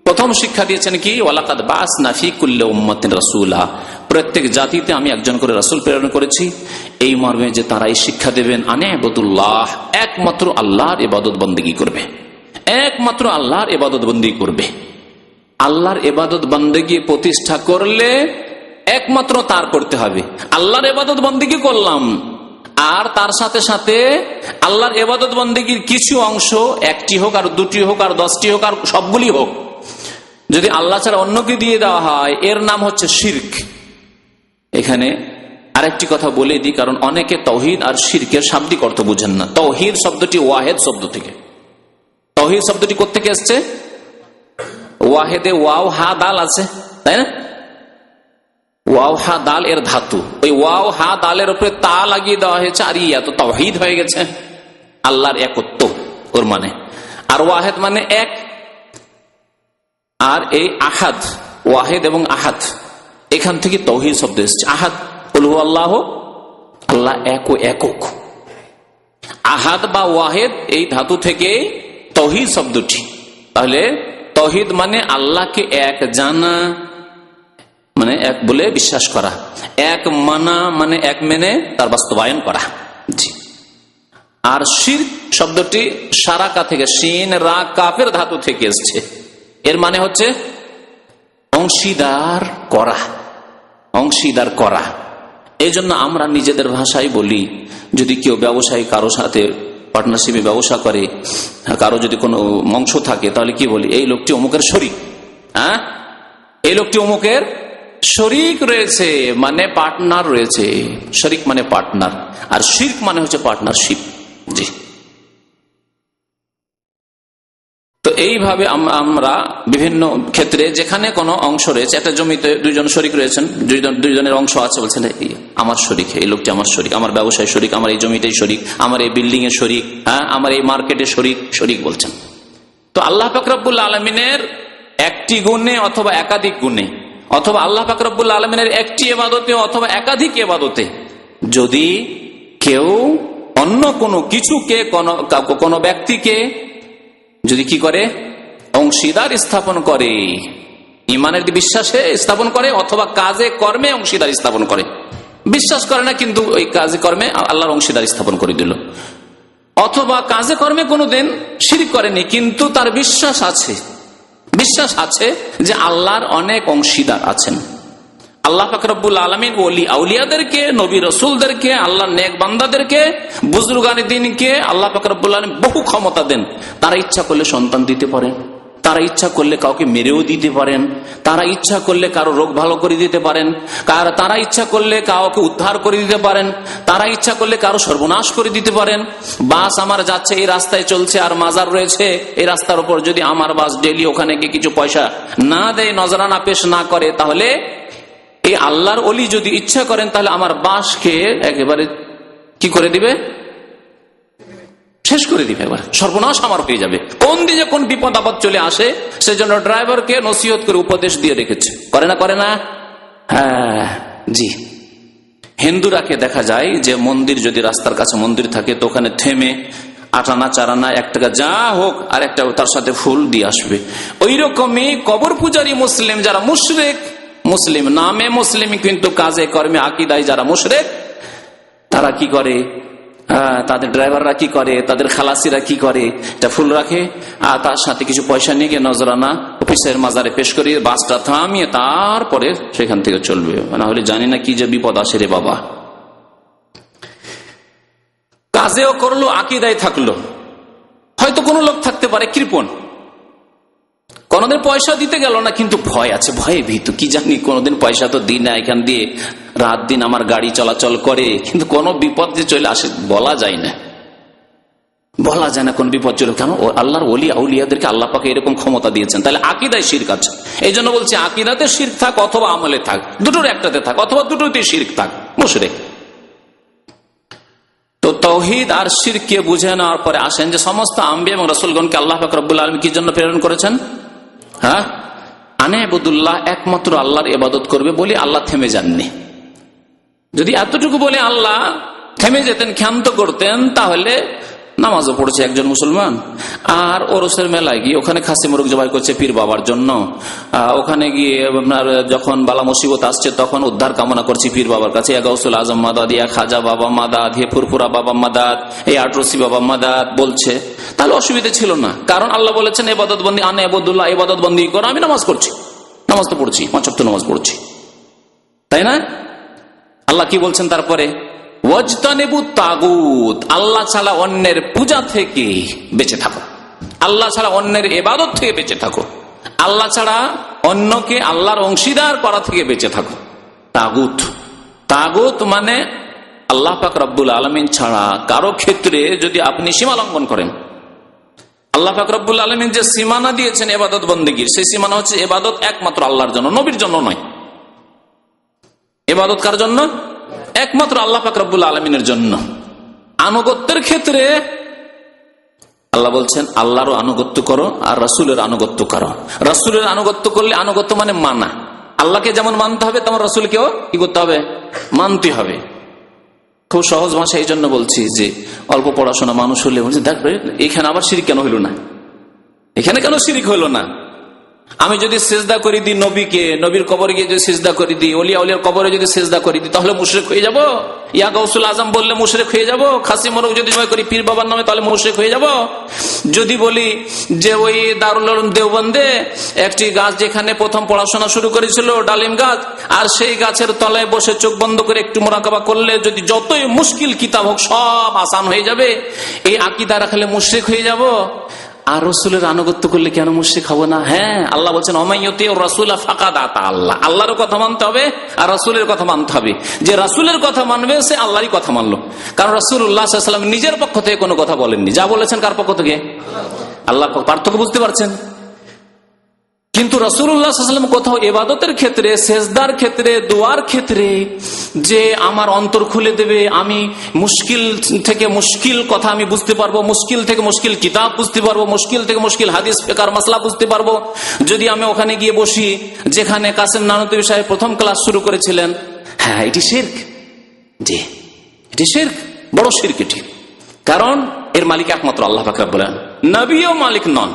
প্রথম শিক্ষা দিয়েছেন কি? ওয়ালাকাদ বাআসনা ফি কুল্লি উম্মাতিন রাসূলা, প্রত্যেক জাতিতে আমি একজন করে রাসূল প্রেরণ করেছি, এই মর্মে যে তারা এই শিক্ষা দেবেন আনে আবুদুল্লাহ, একমাত্র আল্লাহর ইবাদত বন্দেগী করবে, একমাত্র আল্লাহর ইবাদত বন্দেগী করবে। আল্লাহর ইবাদত বন্দেগী প্রতিষ্ঠা করলে একমাত্র তার করতে হবে। আল্লাহর ইবাদত বন্দেগী করলাম, আর তার সাথে সাথে আল্লাহর ইবাদত বন্দেগীর কিছু অংশ, একটি হোক আর দুটি হোক আর 10টি হোক আর সবগুলি হোক, যদি আল্লাহ ছাড়া অন্যকে দিয়ে দেওয়া হয় এর নাম হচ্ছে শিরক। এখানে আরেকটি কথা বলে দিই, কারণ অনেকে তাওহীদ আর শিরকের শাব্দিক অর্থ বুঝেন না। তাওহীদ শব্দটি ওয়াহেদ শব্দ থেকে, তাওহীদ শব্দটি কোত্থেকে এসছে? ওয়াহেদে ওয়াও হা দাল আছে, তাই না? ওয়াও হা দাল এর ধাতু, ওই ওয়াও হা দালের উপরে তা লাগিয়ে দেওয়া হয়েছে, আর ইয়া তো তাওহীদ হয়ে গেছে, আল্লাহর একত্ব ওর মানে। আর ওয়াহেদ মানে এক, আর এই আহাদ, ওয়াহেদ এবং আহাদ, এখান থেকে তাওহীদ শব্দ এসেছে। আহাদ হল আল্লাহ, আল্লাহ এক ও একক। আহাদ বা ওয়াহেদ এই ধাতু থেকে তৌহিদ শব্দটি। তাহলে তৌহিদ মানে আল্লাহকে এক জানা, মানে এক বলে বিশ্বাস করা, এক মানা মানে এক মেনে তার বাস্তবায়ন করা। জি। আর শিরক শব্দটি সারাকা থেকে, শিন রা কাফের ধাতু থেকে এসছে। এর মানে হচ্ছে অংশীদার করা, অংশীদার করা। এই জন্য আমরা নিজেদের ভাষায় বলি, যদি কেউ ব্যবসায়ী কারো সাথে পার্টনারশিপে ব্যবসা করে, কারো যদি কোনো অংশ থাকে, তাহলে কি বলি? এই লোকটি অমুকের শরিক। হ্যাঁ, এই লোকটি অমুকের শরিক রয়েছে, মানে পার্টনার রয়েছে। শরিক মানে পার্টনার, আর শিরক মানে হচ্ছে পার্টনারশিপ। জি। তো এইভাবে আমরা বিভিন্ন ক্ষেত্রে যেখানে কোনো অংশ রয়েছে, একটা জমিতে দুইজন শরিক রয়েছেন, দুইজনের অংশ আছে, বলছেন আমার শরিক, এই লোকটি আমার শরিক, আমার ব্যবসায় শরিক, আমার এই জমিটাই শরিক, আমার এই বিল্ডিং এর শরিক, হ্যাঁ, আমার এই মার্কেটে শরিক, শরিক বলছেন। তো আল্লাহ পাক রব্বুল আলামিনের একটি গুণে অথবা একাধিক গুণে, অথবা আল্লাহ পাক রব্বুল আলামিনের একটি ইবাদতে অথবা একাধিক ইবাদতে যদি কেউ অন্য কোনো কিছুকে, কোনো ব্যক্তিকে যদি কি করে, অংশীদার স্থাপন করে, ইমানের বিশ্বাসে স্থাপন করে, অথবা কাজে কর্মে অংশীদার স্থাপন করে, বিশ্বাস করে না কিন্তু ওই কাজে কর্মে আল্লাহর অংশীদার স্থাপন করে দিল, অথবা কাজে কর্মে কোনোদিন শিরক করেনি কিন্তু তার বিশ্বাস আছে, বিশ্বাস আছে যে আল্লাহর অনেক অংশীদার আছেন। আল্লাহ পাক রব্বুল আলামিন ওলি আউলিয়াদেরকে, নবী রাসূলদেরকে, আল্লাহর নেক বান্দাদেরকে, বুজুর্গানে দ্বীনকে আল্লাহ পাক রব্বুল আলামিন বহু ক্ষমতা দেন। তারা ইচ্ছা করলে সন্তান দিতে পারেন, তারা ইচ্ছা করলে কাউকে মেরেও দিতে পারেন, তারা ইচ্ছা করলে কারো রোগ ভালো করে দিতে পারেন, তারা ইচ্ছা করলে কাউকে উদ্ধার করে দিতে পারেন, তারা ইচ্ছা করলে কারো সর্বনাশ করে দিতে পারেন। বাস আমার যাচ্ছে, এই রাস্তায় চলছে আর মাজার রয়েছে, এই রাস্তার উপর যদি আমার বাস ডেলি ওখানে গিয়ে কিছু পয়সা না দেয়, নজরানা পেশ না করে, তাহলে এই আল্লাহর ওলি যদি ইচ্ছা করেন তাহলে আমার বাসকে একেবারে কি করে দিবে, শেষ করে দিবে, এবার সর্বনাশ আমার হয়ে যাবে। কোন দিকে কোন বিপদ আপদ চলে আসে, সেজন্য ড্রাইভারকে নসিহত করে উপদেশ দিয়ে রেখেছে, করে না, করে না? হ্যাঁ, জি। হিন্দুরাকে দেখা যায় যে মন্দির যদি রাস্তার কাছে মন্দির থাকে তো ওখানে থেমে 8 আনা 4 আনা 1 টাকা যা হোক আর একটা তার সাথে ফুল দিয়ে আসবে। ওই রকমই কবর পূজারী মুসলিম যারা মুশরিক, মুসলিম নামে মুসলিম কিন্তু কাজে কর্মে আকীদায় যারা মুশরিক, তারা কি করে, তাদের ড্রাইভাররা কি করে, তাদের খালাসিরা কি করে, এটা ফুল রাখে আর তার সাথে কিছু পয়সা নিয়ে গিয়ে নজরানা অফিসের মাজারে পেশ করিয়ে বাসটা থামিয়ে তারপরে সেখান থেকে চলবে, না হলে জানি না কি যে বিপদ আসে রে বাবা। কাজেও করলো, আকীদায় থাকলো। হয়তো কোনো লোক থাকতে পারে কৃপণ, কোনদিন পয়সা দিতে গেল না কিন্তু ভয় আছে, ভয়ে ভীত, কি জানি কোনদিন পয়সা তো দিই না, এখান দিয়ে রাত দিন আমার গাড়ি চলাচল করে, কিন্তু কোন বিপদ যে চলে আসে বলা যায় না, বলা যায় না কোন বিপদ চলে। কেন? আল্লাহর ওলি আউলিয়াদেরকে আল্লাহ পাক এরকম ক্ষমতা দিয়েছেন। তাহলে আকীদায় শিরক আছে, এই জন্য বলছি আকীদাতে শিরক থাক অথবা আমলে থাক, দুটোর একটাতে থাক, অথবা দুটোতে শিরক থাক, মুশরিক। তো তাওহীদ আর শিরককে বুঝে নেওয়ার পরে আসেন যে সমস্ত আম্বিয়া এবং রাসূলগণকে আল্লাহ পাক রব্বুল আলামিন কি জন্য প্রেরণ করেছেন? হ্যাঁ, আনাবুদুল্লাহ, একমাত্র আল্লাহর ইবাদত করবে বলে আল্লাহ থেমে যাননি। যদি এতটুকু বলে আল্লাহ থেমে যেতেন, ক্ষান্ত করতেন, তাহলে নামাজও পড়ছে একজন মুসলমান আর ওরসের মেলায় গিয়ে ওখানে খাসি মুরগ জবাই করছে পীর বাবার জন্য, ওখানে গিয়ে আপনার যখন বালা মুসিবত আসছে তখন উদ্ধার কামনা করছি পীর বাবার কাছে, গাউসুল আজম মাদাদ, ইয়া খাজা বাবা মাদাদ, হে ফুরফুরা বাবা মাদাদ, এই আটরসি বাবা মাদাদ বলছে, তাহলে অসুবিধা ছিল না। কারণ আল্লাহ বলেছেন ইবাদত বন্দি, আনাবুদুল্লাহ, ইবাদত বন্দি করো, আমি নামাজ করছি, নামাজ তো পড়ছি, 5 ওয়াক্ত নামাজ পড়ছি, তাই না? আল্লাহ কি বলছেন তারপরে? ওয়াজতানিবু তাগুত, আল্লাহ ছাড়া অন্যের পূজা থেকে বেঁচে থাকো, আল্লাহ ছাড়া অন্যের ইবাদত থেকে বেঁচে থাকো, আল্লাহ ছাড়া অন্যকে আল্লাহর অংশীদার করা থেকে বেঁচে থাকো। তাগুত, তাগুত মানে আল্লাহ পাক রব্বুল আলামিন ছাড়া কারো ক্ষেত্রে যদি আপনি সীমা লঙ্ঘন করেন, আল্লাহ পাক রব্বুল আলামিন যে সীমানা দিয়েছেন ইবাদত বন্দেগীর, সেই সীমানা হচ্ছে ইবাদত একমাত্র আল্লাহর জন্য, নবীর জন্য নয়। ইবাদত কার জন্য? একমাত্র আল্লাহ পাক রব্বুল আলামিনের জন্য। আনুগত্যের ক্ষেত্রে আল্লাহ বলছেন আল্লাহরও আনুগত্য করো আর রাসূলের আনুগত্য করো। রাসূলের আনুগত্য করলে, আনুগত্য মানে মানা, আল্লাহকে যেমন মানতে হবে তেমন রাসূলকেও কি করতে হবে? মানতে হবে। খুব সহজ ভাষা এই জন্য বলছি যে অল্প পড়াশোনা মানুষ হলে বলছে দেখবে এখানে আবার শিরিক কেন হইল না, এখানে কেন শিরিক হইল না। আমি যদি সেজদা করে দিই নবীকে, নবীর কবরে গিয়ে যদি সেজদা করে দিই, ওলিয়া উলিয়ার কবরে যদি সেজদা করে দিই, তাহলে মুশরিক হয়ে যাব? ইয়া গাউসুল আজম বললে মুশরিক হয়ে যাব? খাসি মোরগ যদি জয় করি পীর বাবার নামে, তাহলে মুশরিক হয়ে যাব? যদি বলি যে ওই দারুল উলুম দেওবন্দে একটি গাছ যেখানে প্রথম পড়াশোনা শুরু করেছিল ডালিম গাছ, আর সেই গাছের তলায় বসে চোখ বন্ধ করে একটু মোরাকাবা করলে যদি যতই মুশকিল কিতাব হোক সব আসান হয়ে যাবে, এই আকীদা রাখলে মুশরিক হয়ে যাব? আর রসুলের আনুগত্য করলে কেন মুশরিক হব না? হ্যাঁ, আল্লাহ বলছেন অমাইয়তি রাসূল ফাকাদ আতা আল্লাহ। আল্লাহর কথা মানতে হবে আর রাসূলের কথা মানতে হবে। যে রাসূলের কথা মানবে সে আল্লাহরই কথা মানলো, কারণ রাসূলুল্লাহ সাল্লাল্লাহু আলাইহি ওয়াসাল্লাম নিজের পক্ষ থেকে কোনো কথা বলেননি, যা বলেছেন কার পক্ষ থেকে? আল্লাহর পক্ষ। পার্থক্য বুঝতে পারছেন? কিন্তু রাসূলুল্লাহ সাল্লাল্লাহু আলাইহি ওয়াসাল্লাম কোথাও ইবাদতের ক্ষেত্রে, সেজদার ক্ষেত্রে, দোয়ার ক্ষেত্রে যে আমার অন্তর খুলে দেবে, আমি মুশকিল থেকে মুশকিল কথা আমি বুঝতে পারবো, মুশকিল থেকে মুশকিল কিতাব বুঝতে পারবো, মুশকিল থেকে মুশকিল হাদিস ফিকহ মাসলা বুঝতে পারবো, যদি আমি ওখানে গিয়ে বসি যেখানে কাসেম নানতুবি সাহেব প্রথম ক্লাস শুরু করেছিলেন, হ্যাঁ এটি শিরক। জি, এটি শিরক, বড় শিরক এটি। কারণ এর মালিক একমাত্র আল্লাহ পাক রব্বুল আলামিন, নবীও মালিক নন।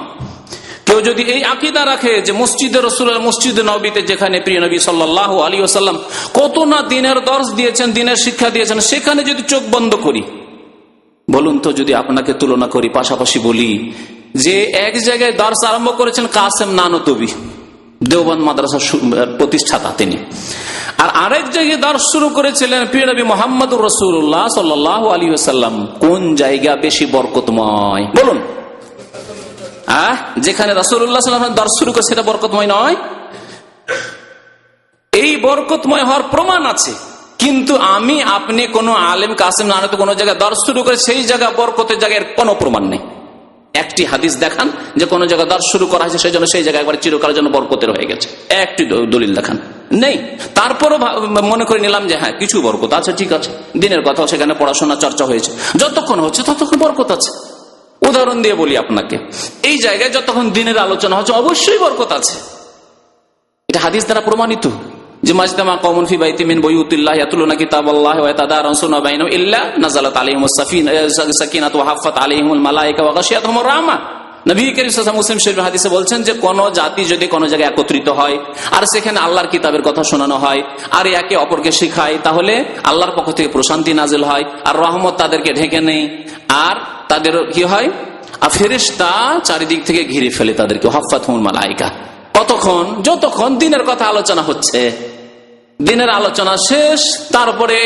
কেউ যদি এই আকীদা রাখে যে মসজিদে রাসূলুল্লাহ, মসজিদে নববীতে যেখানে প্রিয় নবী সাল্লাল্লাহু আলাইহি ওয়াসাল্লাম কত না দিনের দর্শ দিয়েছেন, দিনের শিক্ষা দিয়েছেন, সেখানে যদি চোখ বন্ধ করি, বলুন তো যদি আপনাকে তুলনা করি, পাশাপাশি বলি যে এক জায়গায় দর্শ আরম্ভ করেছেন কাসেম নানতুবি, দেওবন্দ মাদ্রাসার প্রতিষ্ঠাতা তিনি, আর আরেক জায়গায় দর্শ শুরু করেছিলেন প্রিয় নবী মুহাম্মদুর রাসূলুল্লাহ সাল্লাল্লাহু আলাইহি ওয়াসাল্লাম, কোন জায়গা বেশি বরকতময়? বলুন। যেখানে রাসূলুল্লাহ সাল্লাল্লাহু আলাইহি ওয়াসাল্লাম দর্শ শুরু করে সেটা বরকতময় নয়? এই বরকতময় হওয়ার প্রমাণ আছে, কিন্তু আমি আপনি কোন আলেম কাসেম নানতুবি কোন জায়গায় দর্শ শুরু করে সেই জায়গা বরকতের জায়গায় কোনো প্রমাণ নেই। একটি হাদিস দেখান যে কোন জায়গায় দর্শ শুরু করা হয়েছে সেই জন্য সেই জায়গায় একবার চিরকালের জন্য বরকতের হয়ে গেছে, একটি দলিল দেখান, নেই। তারপরও মনে করে নিলাম যে হ্যাঁ কিছু বরকত আছে, ঠিক আছে, দিনের কথা সেখানে পড়াশোনা চর্চা হয়েছে, যতক্ষণ হচ্ছে ততক্ষণ বরকত আছে। উদাহরণ দিয়ে বলি আপনাকে, এই জায়গায় যতক্ষণ দিনের আলোচনা হচ্ছে অবশ্যই বরকত আছে, এটা হাদিস দ্বারা প্রমাণিত। যে মাজতামা কওমুন ফি বাইতিন মিন বুয়ুতিল্লাহি ইয়াতলুনা কিতাবাল্লাহি ওয়া ইয়াতাদারাসুনা বাইনাহুম ইল্লা নাযালাত আলাইহিমুস সাকিনাতু ওয়া হাফফাত আলাইহিমুল মালায়েকা ওয়া গাশিয়াতহুমুর রাহমা। নবী করিম সাল্লাল্লাহু আলাইহি ওয়াসাল্লাম মুসলিম শরীফের হাদিসে বলছেন যে কোন জাতি যদি কোন জায়গায় একত্রিত হয় আর সেখানে আল্লাহর কিতাবের কথা শোনানো হয় আর একে অপরকে শেখায়, তাহলে আল্লাহর পক্ষ থেকে প্রশান্তি নাজিল হয় আর রহমত তাদেরকে ঢেকে নেই, আর তাদের কি হয়, আর ফেরেশতা চারিদিক থেকে ঘিরে ফেলে তাদেরকে, হাফফাতহুমুল মালায়েকা। কতক্ষণ? যতক্ষণ দিনের কথা আলোচনা হচ্ছে। দিনের আলোচনা শেষ, তারপরে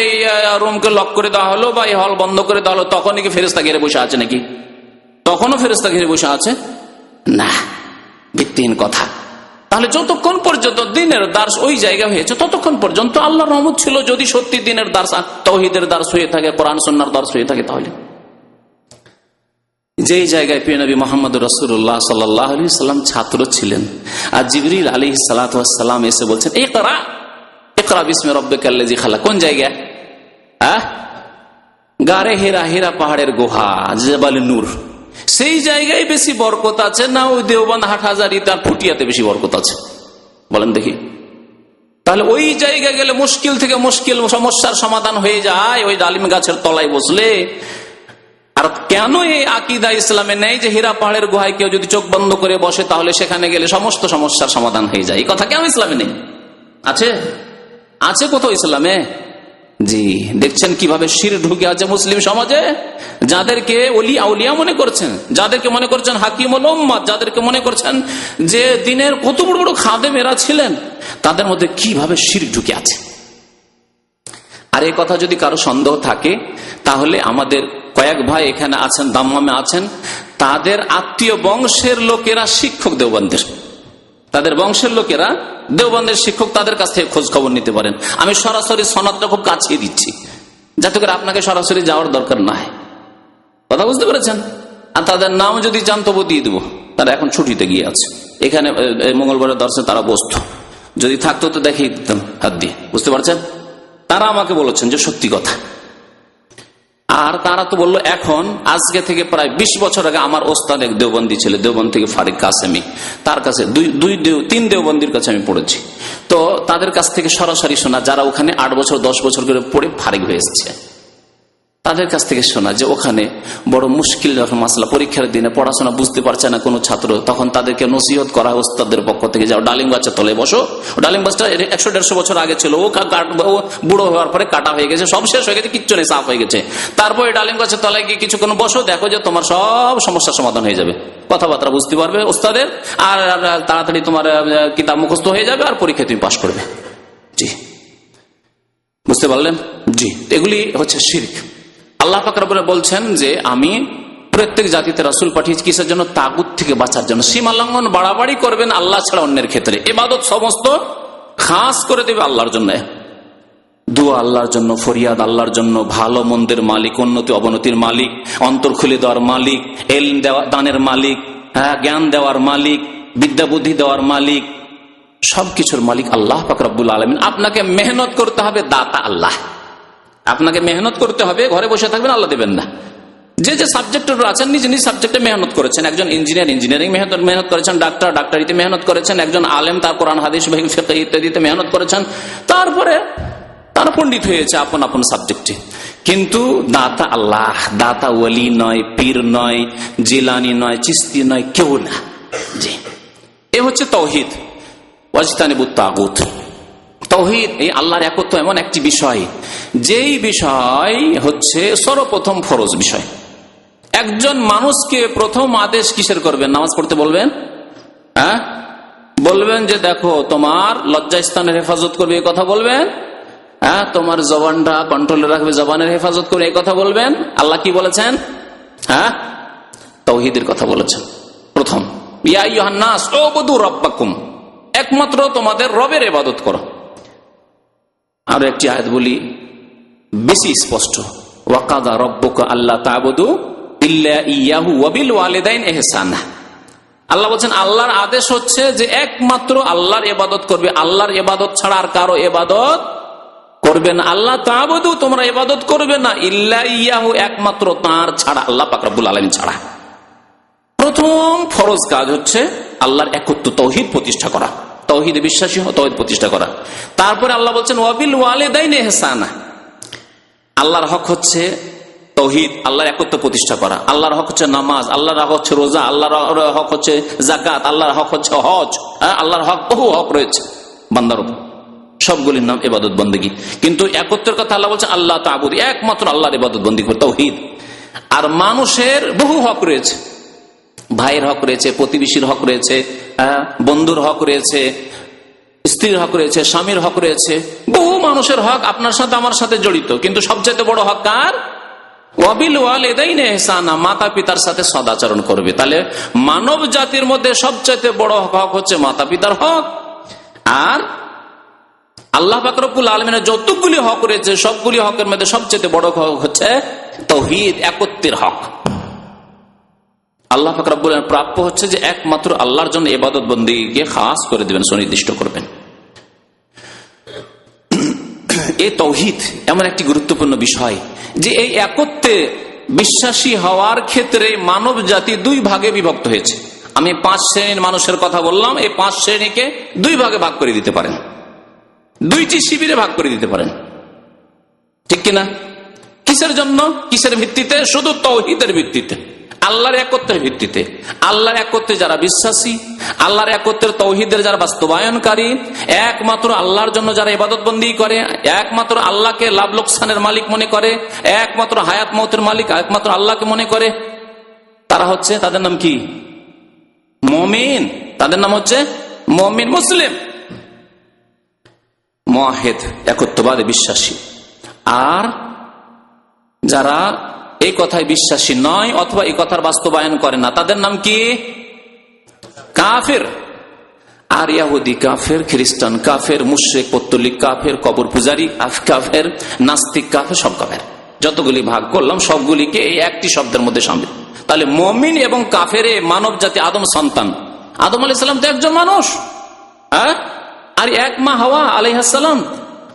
রুমকে লক করে দেওয়া হলো বা এই হল বন্ধ করে দেওয়া হলো, তখন কি ফেরেশতা ঘিরে বসে আছে নাকি? তখনও ফেরেশতা ঘিরে বসে আছে না, ভিত্তিহীন কথা। তাহলে যতক্ষণ পর্যন্ত দিনের দার্স ওই জায়গা হয়েছে ততক্ষণ পর্যন্ত আল্লাহর রহমত ছিল। যদি সত্যি দিনের দার্স তাওহীদের দার্স হয়ে থাকে, কোরআন সুন্নাহর দার্স হয়ে থাকে, তাহলে যেই জায়গায় প্রিয় নবী মুহাম্মদ রাসূলুল্লাহ সাল্লাল্লাহু আলাইহি ওয়াসাল্লাম ছাত্র ছিলেন আর জিবরিল আলাইহিস সালাতু ওয়াস সালাম এসে বলছেন ইকরা ইকরা বিসমি রাব্বিকাল্লাযী খালাক, কোন জায়গায়? গারে হেরা, হেরা পাহাড়ের গুহা, জাবাল নূর, সেই জায়গায় বেশি বরকত আছে না ওই দেওবন্দ হাটহাজারী তার ফুটিয়াতে বেশি বরকত আছে? বলেন দেখি। তাহলে ওই জায়গায় গেলে মুশকিল থেকে মুশকিল সমস্যার সমাধান হয়ে যায় ওই ডালিম গাছের তলায় বসলে। আর কেন এই আকীদা ইসলামে নেই যে হীরা পাহাড়ের গুহায় কেউ যদি চোখ বন্ধ করে বসে তাহলে সেখানে গেলে সমস্ত সমস্যার সমাধান হয়ে যায়? এই কথা কেন ইসলামে নেই? আছে? আছে কোথাও ইসলামে? জি, দেখছেন কিভাবে শিরক ঢুকে আছে মুসলিম সমাজে। যাদেরকে ওলি আউলিয়া মনে করছেন, যাদেরকে মনে করছেন হাকিমুল উম্মাত, যাদেরকে মনে করছেন যে দিনের কত বড় বড় খাদেম এরা ছিলেন, তাদের মধ্যে কিভাবে শিরক ঢুকে আছে। আর এই কথা যদি কারো সন্দেহ থাকে তাহলে আমাদের কয়েক ভাই এখানে আছেন, দাম্মামে আছেন, তাদের আত্মীয় বংশের লোকেরা শিক্ষক দেওবন্দের, তাদের বংশের লোকেরা দেওবন্দের শিক্ষক, তাদের কাছ থেকে খোঁজ খবর নিতে পারেন। আমি সরাসরি সনদটা খুব কাছিয়ে দিচ্ছি যাতে করে আপনাকে সরাসরি যাওয়ার দরকার না হয়। কথা বুঝতে পেরেছেন? আর তাদের নাম যদি চান তবু দিয়ে দেবো, তারা এখন ছুটিতে গিয়ে আছে। এখানে মঙ্গলবারের দর্শে তারা বসতো, যদি থাকতো তো দেখিয়ে দিতাম হাত দিয়ে। বুঝতে পারছেন? তারা আমাকে বলেছেন যে সত্যি কথা। আর তারা তো বললো এখন আজকে থেকে প্রায় 20 বছর আগে আমার ওস্তাদ এক দেওবন্দি ছিল, দেওবন্দ থেকে ফারিক কাসেমি, তার কাছে তিন দেওবন্দির কাছে আমি পড়েছি। তো তাদের কাছ থেকে সরাসরি শোনা, যারা ওখানে 8 বছর 10 বছর করে পড়ে ফারিক হয়ে এসেছে, তাদের কাছ থেকে শোনা যে ওখানে বড় মুশকিল যখন মাসলা, পরীক্ষার দিনে পড়াশোনা বুঝতে পারছে না কোনো ছাত্র, তখন তাদেরকে নসিহত করা হয় ওস্তাদের পক্ষ থেকে, যাও ডালিম গাছের তলে বসো। ডালিম গাছটা 100-150 বছর আগে ছিল, ও বুড়ো হওয়ার পরে কাটা হয়ে গেছে, সব শেষ হয়ে গেছে, কিচ্ছু নেই, সাফ হয়ে গেছে। তারপরে ডালিম গাছের তলায় গিয়ে কিছুক্ষণ বসো, দেখো যে তোমার সব সমস্যার সমাধান হয়ে যাবে, কথাবার্তা বুঝতে পারবে ওস্তাদের, আর তাড়াতাড়ি তোমার কিতাব মুখস্থ হয়ে যাবে, আর পরীক্ষায় তুমি পাশ করবে। জি, বুঝতে পারলেন? জি, এগুলি হচ্ছে শিরক। আল্লাহ পাক রব্বুল বলছেন যে আমি প্রত্যেক জাতিতে রাসূল পাঠিয়েছি কিসের জন্য? তাগুত থেকে বাঁচার জন্য। সীমা লঙ্ঘন বাড়াবাড়ি করবেন আল্লাহ ছাড়া অন্যের ক্ষেত্রে, ইবাদত সমস্ত খাস করে দেবে আল্লাহর জন্য, দোয়া আল্লাহর জন্য, ফরিয়াদ আল্লাহর জন্য, ভালো মন্দের মালিক, উন্নতি অবনতির মালিক, অন্তর খুলে দেওয়ার মালিক, ইলম দানের মালিক, জ্ঞান দেওয়ার মালিক, বিদ্যা বুদ্ধি দেওয়ার মালিক, সবকিছুর মালিক আল্লাহ পাক রব্বুল আলামিন। আপনাকে মেহনত করতে হবে, দাতা আল্লাহ। আপনাকে মেহনত করতে হবে, ঘরে বসে থাকবেন, আল্লাহ দেবেন না। যে যে সাবজেক্টের আছেন নিজ নিজ সাবজেক্টে মেহনত করেছেন, একজন ইঞ্জিনিয়ার ইঞ্জিনিয়ারিং মেহনত করেছেন, ডাক্তার ডাক্তারিতে মেহনত করেছেন, একজন আলেম তার কোরআন হাদিস ফিকহ ইত্যাদিতে মেহনত করেছেন, তারপরে তার পণ্ডিত হয়েছে আপন আপন সাবজেক্টে। কিন্তু দাতা আল্লাহ, দাতা ওয়ালি নয়, পীর নয়, জিলানি নয়, চিস্তি নয়, কেউ না। জি, এ হচ্ছে তাওহীদ। ওয়াজতানিবুত তাগুত। তাওহীদ, এই আল্লাহর একত্ব এমন একটি বিষয়, যেই বিষয় হচ্ছে সর্বপ্রথম ফরজ বিষয়। একজন মানুষকে প্রথম আদেশ কিসের করবেন? নামাজ পড়তে বলবেন? হ্যাঁ, বলবেন যে দেখো তোমার লজ্জাস্থানের হেফাজত করবে, এই কথা বলবেন। হ্যাঁ, তোমার জবানটা কন্ট্রোলে রাখবে, জবানের হেফাজত করবে, এই কথা বলবেন। আল্লাহ কি বলেছেন? হ্যাঁ, তাওহীদের কথা বলেছেন প্রথম। ইয়া আইয়ুহান নাস উবুদু রাব্বাকুম, একমাত্র তোমাদের রবের ইবাদত করো। আর একটি আয়াত বলি, বেশি স্পষ্ট, ওয়াকাদা রাব্বুকা আল্লা তা'বুদু ইল্লা ইয়াহু ওয়া বিল ওয়ালিদাইনি ইহসানা। আল্লাহ বলছেন আল্লাহর আদেশ হচ্ছে যে একমাত্র আল্লাহর ইবাদত করবে, আল্লাহর ইবাদত ছাড়া আর কারো ইবাদত করবে না। আল্লাহ তা'বুদু, তোমরা ইবাদত করবে না, ইল্লা ইয়াহু, একমাত্র তার ছাড়া, আল্লাহ পাক রব্বুল আলামিন ছাড়া। প্রথম ফরজ কাজ হচ্ছে আল্লাহর একত্ব, তাওহীদ প্রতিষ্ঠা করা, তাওহীদে বিশ্বাসী হওয়া, তাওহীদ প্রতিষ্ঠা করা। তারপরে আল্লাহ বলছেন ওয়া বিল ওয়ালিদাইনি ইহসানা, আল্লাহর হক হচ্ছে তাওহীদ, আল্লাহর একত্ব প্রতিষ্ঠা করা। আল্লাহর হক হচ্ছে নামাজ, আল্লাহর হক হচ্ছে রোজা, আল্লাহর হক হচ্ছে যাকাত, আল্লাহর হক হচ্ছে হজ। আল্লাহর হক, বহু হক রয়েছে বান্দার উপর, সবগুলির নাম ইবাদত বন্দেগী। কিন্তু একত্বের কথা আল্লাহ বলছেন আল্লাহ তা'বুদু, একমাত্র আল্লাহর ইবাদত বন্দেগী, তাওহীদ। আর মানুষের বহু হক রয়েছে, ভাইয়ের হক রয়েছে, প্রতিবেশীর হক রয়েছে, বন্ধুর হক রয়েছে, স্ত্রীর হক রয়েছে, স্বামীর হক রয়েছে, বহু মানুষের হক আপনার সাথে আমার সাথে জড়িত। কিন্তু সবচেয়ে বড় হক কার? ওয়াবিল ওয়ালিদাইনি ইহসানা, মাতা পিতার সাথে সদাচরণ করবে। তাহলে মানব জাতির মধ্যে সবচেয়ে বড় হক হচ্ছে মাতা পিতার হক। আর আল্লাহ পাক রব্বুল আলামিনের যতগুলি হক রয়েছে সবগুলি হকের মধ্যে সবচেয়ে বড় হক হচ্ছে তাওহীদ, একত্বের হক। আল্লাহ পাক রব্বুল আলামিন প্রাপ্য হচ্ছে যে একমাত্র আল্লাহর জন্য ইবাদত বন্দেগীকে খাস করে দিবেন, সুনির্দিষ্ট করবেন। এই তাওহীদ এমন একটি গুরুত্বপূর্ণ বিষয় যে এই একত্বে বিশ্বাসী হওয়ার ক্ষেত্রে মানব জাতি দুই ভাগে বিভক্ত হয়েছে। আমি 5 শ্রেণীর মানুষের কথা বললাম, এই 5 শ্রেণীকে দুই ভাগে ভাগ করে দিতে পারেন, 2টি শিবিরে ভাগ করে দিতে পারেন, ঠিক কিনা? কিসের জন্য, কিসের ভিত্তিতে? শুধু তাওহীদের ভিত্তিতে, আল্লাহর একত্বের ভিত্তিতে। আল্লাহর একত্বে যারা বিশ্বাসী, আল্লাহর একত্বের তাওহীদের যারা বাস্তবায়নকারী, একমাত্র আল্লাহর জন্য যারা ইবাদত বন্দেগী করে, একমাত্র আল্লাহকে লাভ লোকসানের মালিক মনে করে, একমাত্র হায়াত মওতের মালিক একমাত্র আল্লাহকে মনে করে, তারা হচ্ছে, তাদের নাম কি? মুমিন। তাদের নাম হচ্ছে মুমিন, মুসলিম, মুওয়াহিদ, একত্ববাদে বিশ্বাসী। আর যারা এই কথায় বিশ্বাসী নয় অথবা এই কথার বাস্তবায়ন করে না, তাদের নাম কি? কাফের। আর ইহুদি কাফের, খ্রিস্টান কাফের, মুশরিক, পত্তলিক কাফের, কবর পূজারী কাফের, নাস্তিক কাফের, সব কাফের। যতগুলি ভাগ করলাম সবগুলিকে এই একটি শব্দের মধ্যে শামিল। তাহলে মুমিন এবং কাফের মানব জাতি, আদম সন্তান। আদম আলাইহিস সালাম তো একজন মানুষ, আর এক মা হাওয়া আলাইহিস সালাম,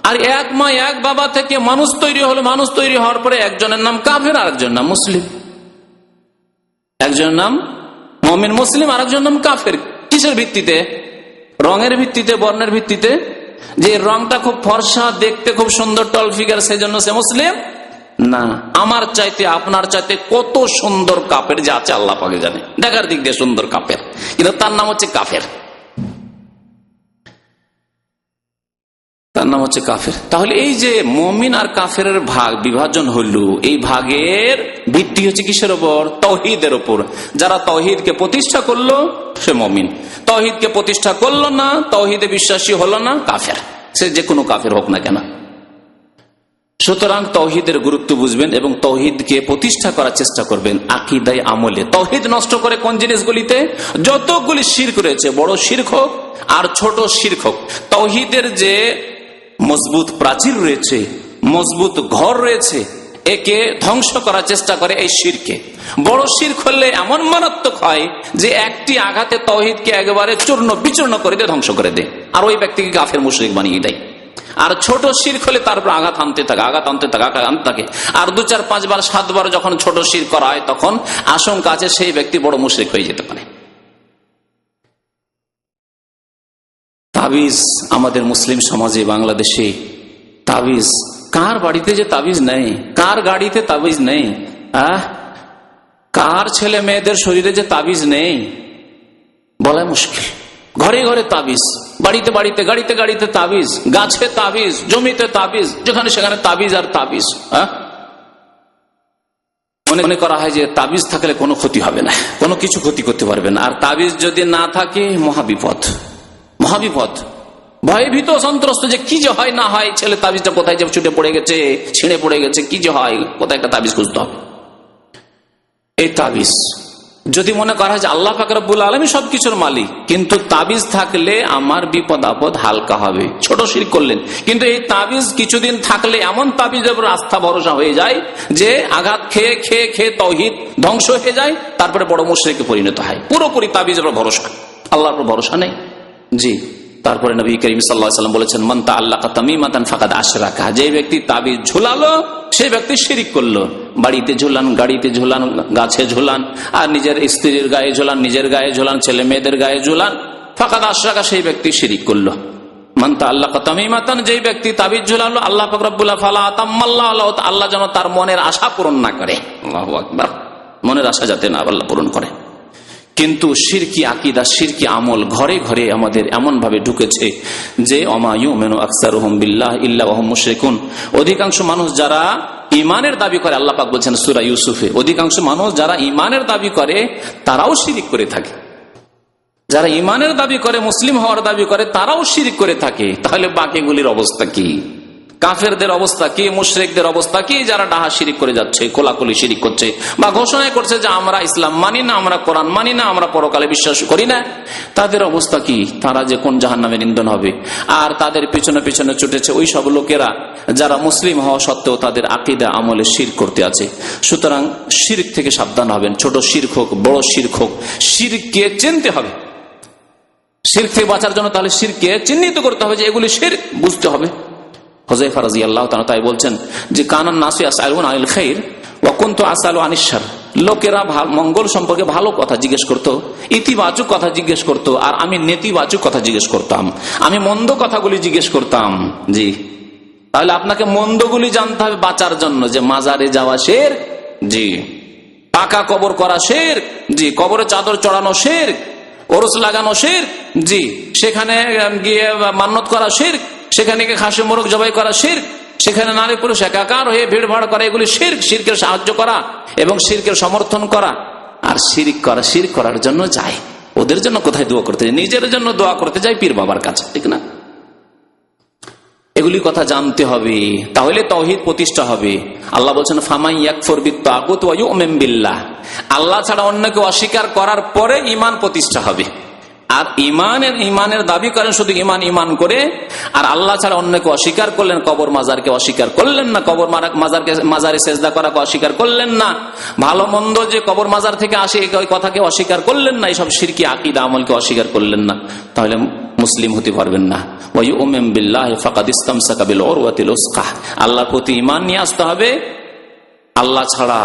আর এক মা এক বাবা থেকে মানুষ তৈরি হলো। মানুষ তৈরি হওয়ার পরে একজনের নাম কাফের, আরেকজনের নাম মুসলিম। একজনের নাম মুমিন মুসলিম, আরেকজনের নাম কাফের। কিসের ভিত্তিতে? রঙের ভিত্তিতে, বর্ণের ভিত্তিতে। যে রংটা খুব ফর্সা, দেখতে খুব সুন্দর, টল ফিগার, সেই জন্য সে মুসলিম। না, আমার চাইতে আপনার চাইতে কত সুন্দর কাফের যে আছে আল্লাহ পাকে জানে, দেখার দিক দিয়ে সুন্দর কাফের, কিন্তু তার নাম হচ্ছে কাফের, তার নাম হচ্ছে কাফের। তাহলে এই যে মুমিন আর কাফের ভাগ বিভাজন হলো, এই ভাগের ভিত্তি হচ্ছে কিসের ওপর? তাওহীদের ওপর। যারা তাওহীদকে প্রতিষ্ঠা করলো সে মুমিন, তাওহীদকে প্রতিষ্ঠা করলো না, তাওহীদে বিশ্বাসী হলো না, কাফের, সে যে কোনো কাফের হোক না কেন। সুতরাং তাওহীদের গুরুত্ব বুঝবেন এবং তাওহীদকে প্রতিষ্ঠা করার চেষ্টা করবেন আকীদায় আমলে। তাওহীদ নষ্ট করে কোন জিনিসগুলিতে? যতগুলি শিরক রয়েছে, বড় শিরক হোক আর ছোট শিরক হোক, তাওহীদের যে মজবুত প্রাচীর রয়েছে, মজবুত ঘর রয়েছে, একে ধ্বংস করার চেষ্টা করে এই শিরকে। বড় শিরক হলে এমন মারাত্মক হয় যে একটি আঘাতে তাওহীদকে একেবারে চূর্ণ বিচূর্ণ করে দিয়ে ধ্বংস করে দেয়, আর ওই ব্যক্তিকে কাফের মুশরিক বানিয়ে দেয়। আর ছোট শিরক হলে তার উপর আঘাত আনতে থাকে, আঘাত আনতে থাকে, আঘাত আনতে থাকে, আর 2, 4, 5 বার 7 বার যখন ছোট শিরক করা হয় তখন আশঙ্কা আছে সেই ব্যক্তি বড় মুশরিক হয়ে যেতে পারে। তাবিজ আমাদের মুসলিম সমাজে, বাংলাদেশে তাবিজ, কার বাড়িতে যে তাবিজ নেই, কার গাড়িতে তাবিজ নেই, কার ছেলে মেয়েদের শরীরে যে তাবিজ নেই বলা মুশকিল। ঘরে ঘরে তাবিজ, বাড়িতে বাড়িতে, গাড়িতে গাড়িতে তাবিজ, গাছে তাবিজ, জমিতে তাবিজ, যেখানে সেখানে তাবিজ আর তাবিজ। মনে করা হয় যে তাবিজ থাকলে কোনো ক্ষতি হবে না, কোনো কিছু ক্ষতি করতে পারবে না, আর তাবিজ যদি না থাকে মহাবিপদ, মহাবিপদ। ভয়ে ভীত সন্ত্রস্ত যে কি যে হয় না হয়, ছেলে তাবিজটা কোথায় যে ছুটে পড়ে গেছে, ছিঁড়ে পড়ে গেছে, কি যে হয়, কোথায় একটা তাবিজ খুঁজতে হবে। এই তাবিজ যদি মনে করা হয় যে আল্লাহ পাক রব্বুল আলামিন সবকিছুর মালিক, কিন্তু তাবিজ থাকলে আমার বিপদ আপদ হালকা হবে, ছোট শিরক করলেন। কিন্তু এই তাবিজ কিছুদিন থাকলে এমন তাবিজের উপর আস্থা ভরসা হয়ে যায় যে আঘাত খেয়ে খেয়ে খেয়ে তাওহীদ ধ্বংস হয়ে যায়, তারপরে বড় মুশরিকে পরিণত হয়। পুরোপুরি তাবিজের উপর ভরসা, আল্লাহর উপর ভরসা নেই। জি, তারপরে নবী করিম সাল্লাল্লাহু আলাইহি ওয়াসাল্লাম বলেছেন, মান তাআল্লাকা তামিমাতান ফাকাদ আশরাকা, যে ব্যক্তি তাবিজ ঝুলালো সেই ব্যক্তি শিরিক করলো। বাড়িতে ঝুলান, গাড়িতে ঝুলান, গাছে ঝুলান, আর নিজের স্ত্রীর গায়ে ঝুলান, নিজের গায়ে ঝুলান, ছেলে মেয়েদের গায়ে ঝুলান, ফাকাদ আশরাকা, সেই ব্যক্তি শিরিক করলো। মান তাআল্লাকা তামিমাতান, যেই ব্যক্তি তাবিজ ঝুলালো, আল্লাহ পাক রব্বুল ফালা আতাম্মাল্লাহু লাহু, আল্লাহ যেন তার মনের আশা পূরণ না করে। আল্লাহু আকবার, মনের আশা যাতে না আল্লাহ পূরণ করে। কিন্তু শিরকি আকীদা, শিরকি আমল ঘরে ঘরে আমাদের এমন ভাবে ঢুকেছে যে ওমা ইউমিনু আকসারুহুম বিল্লাহ ইল্লা ওয়া হুম মুশরিকুন, অধিকাংশ মানুষ যারা ঈমানের দাবি করে, আল্লাহ পাক বলছেন সূরা ইউসুফে, অধিকাংশ মানুষ যারা ঈমানের দাবি করে তারাও শিরিক করে থাকে। যারা ঈমানের দাবি করে, মুসলিম হওয়ার দাবি করে, তারাও শিরিক করে থাকে। তাহলে বাকিগুলির অবস্থা কি? কাফেরদের অবস্থা কি? মুশরিকদের অবস্থা কি? যারা ডাহা শিরিক করে যাচ্ছে, কোলাকুলি শিরিক করছে, বা ঘোষণা করছে যে আমরা ইসলাম মানি না, আমরা কোরআন মানি না, আমরা পরকালে বিশ্বাস করি না, তাদের অবস্থা কি? তারা যে কোন জাহান্নামের ইন্ধন হবে। আর তাদের পিছনে পিছনে ছুটেছে ওই সব লোকেরা যারা মুসলিম হওয়া সত্ত্বেও তাদের আকীদা আমলে শিরক করতে আছে। সুতরাং শিরক থেকে সাবধান হবেন, ছোট শিরক হোক বড় শিরক হোক, শিরককে চিনতে হবে। শিরক থেকে বাঁচার জন্য তাহলে শিরককে চিহ্নিত করতে হবে যে এগুলি শিরক, বুঝতে হবে। হুযায়ফা রাদিয়াল্লাহু তাআলা তাই বলছেন যে কানান নাসু ইয়াসআলুনা আনিল খাইর ওয়া কুনতু আসআলু আনিশ শার, লোকেরা মঙ্গল সম্পর্কে ভালো কথা জিজ্ঞেস করত, ইতিবাচক কথা জিজ্ঞেস করত, আর আমি নেতিবাচক কথা জিজ্ঞেস করতাম, আমি মন্দ কথাগুলি জিজ্ঞেস করতাম। জি, তাহলে আপনাকে মন্দগুলি জানতে হবে বাঁচার জন্য, যে মাজারে যাওয়া শিরক, জি, পাকা কবর করা শিরক, জি, কবরে চাদর চড়ানো শিরক, ওরস লাগানো শিরক, জি, সেখানে গিয়ে মান্নত করা শিরক, সেখানে খাসি মোরগ জবাই করা শিরক, সেখানে নারী পুরুষ একাকার হয়ে ভিড় ভাড় করা, এগুলি শিরক। শিরকের সাহায্য করা এবং শিরকের সমর্থন করা, আর শিরক করা, শিরক করার জন্য যায়। ওদের জন্য কোথায় দোয়া করতে যায়? নিজের জন্য দোয়া করতে যায় পীর বাবার কাছে, ঠিক না? এগুলি কথা জানতে হবে, তাহলে তাওহীদ প্রতিষ্ঠা হবে। আল্লাহ বলছেন ফামান ইয়াকফুর বিত-তাগুত ওয়া ইউমিন বিল্লাহ, আল্লাহ ছাড়া অন্যকে অস্বীকার করার পরে ঈমান প্রতিষ্ঠা হবে। আর ঈমানের দাবি করেন শুধু ঈমান করে, আর আল্লাহ ছাড়া অন্যকে অস্বীকার করলেন, কবর মাজারকে অস্বীকার করলেন না, কবর মাজারে সেজদা করাকে অস্বীকার করলেন না, ভালো মন্দ যে কবর মাজার থেকে আসে ওই কথাকে অস্বীকার করলেন না, এইসব শিরকি আকীদা আমলকে অস্বীকার করলেন না, তাহলে মুসলিম হতে পারবেন না। ওয়া ইউমিন বিল্লাহি ফাকাদ ইসতামসাকা বিল উরওয়াতিল উসকা, আল্লাহর প্রতি ঈমান নিয়ে আসতে হবে। আল্লাহ ছাড়া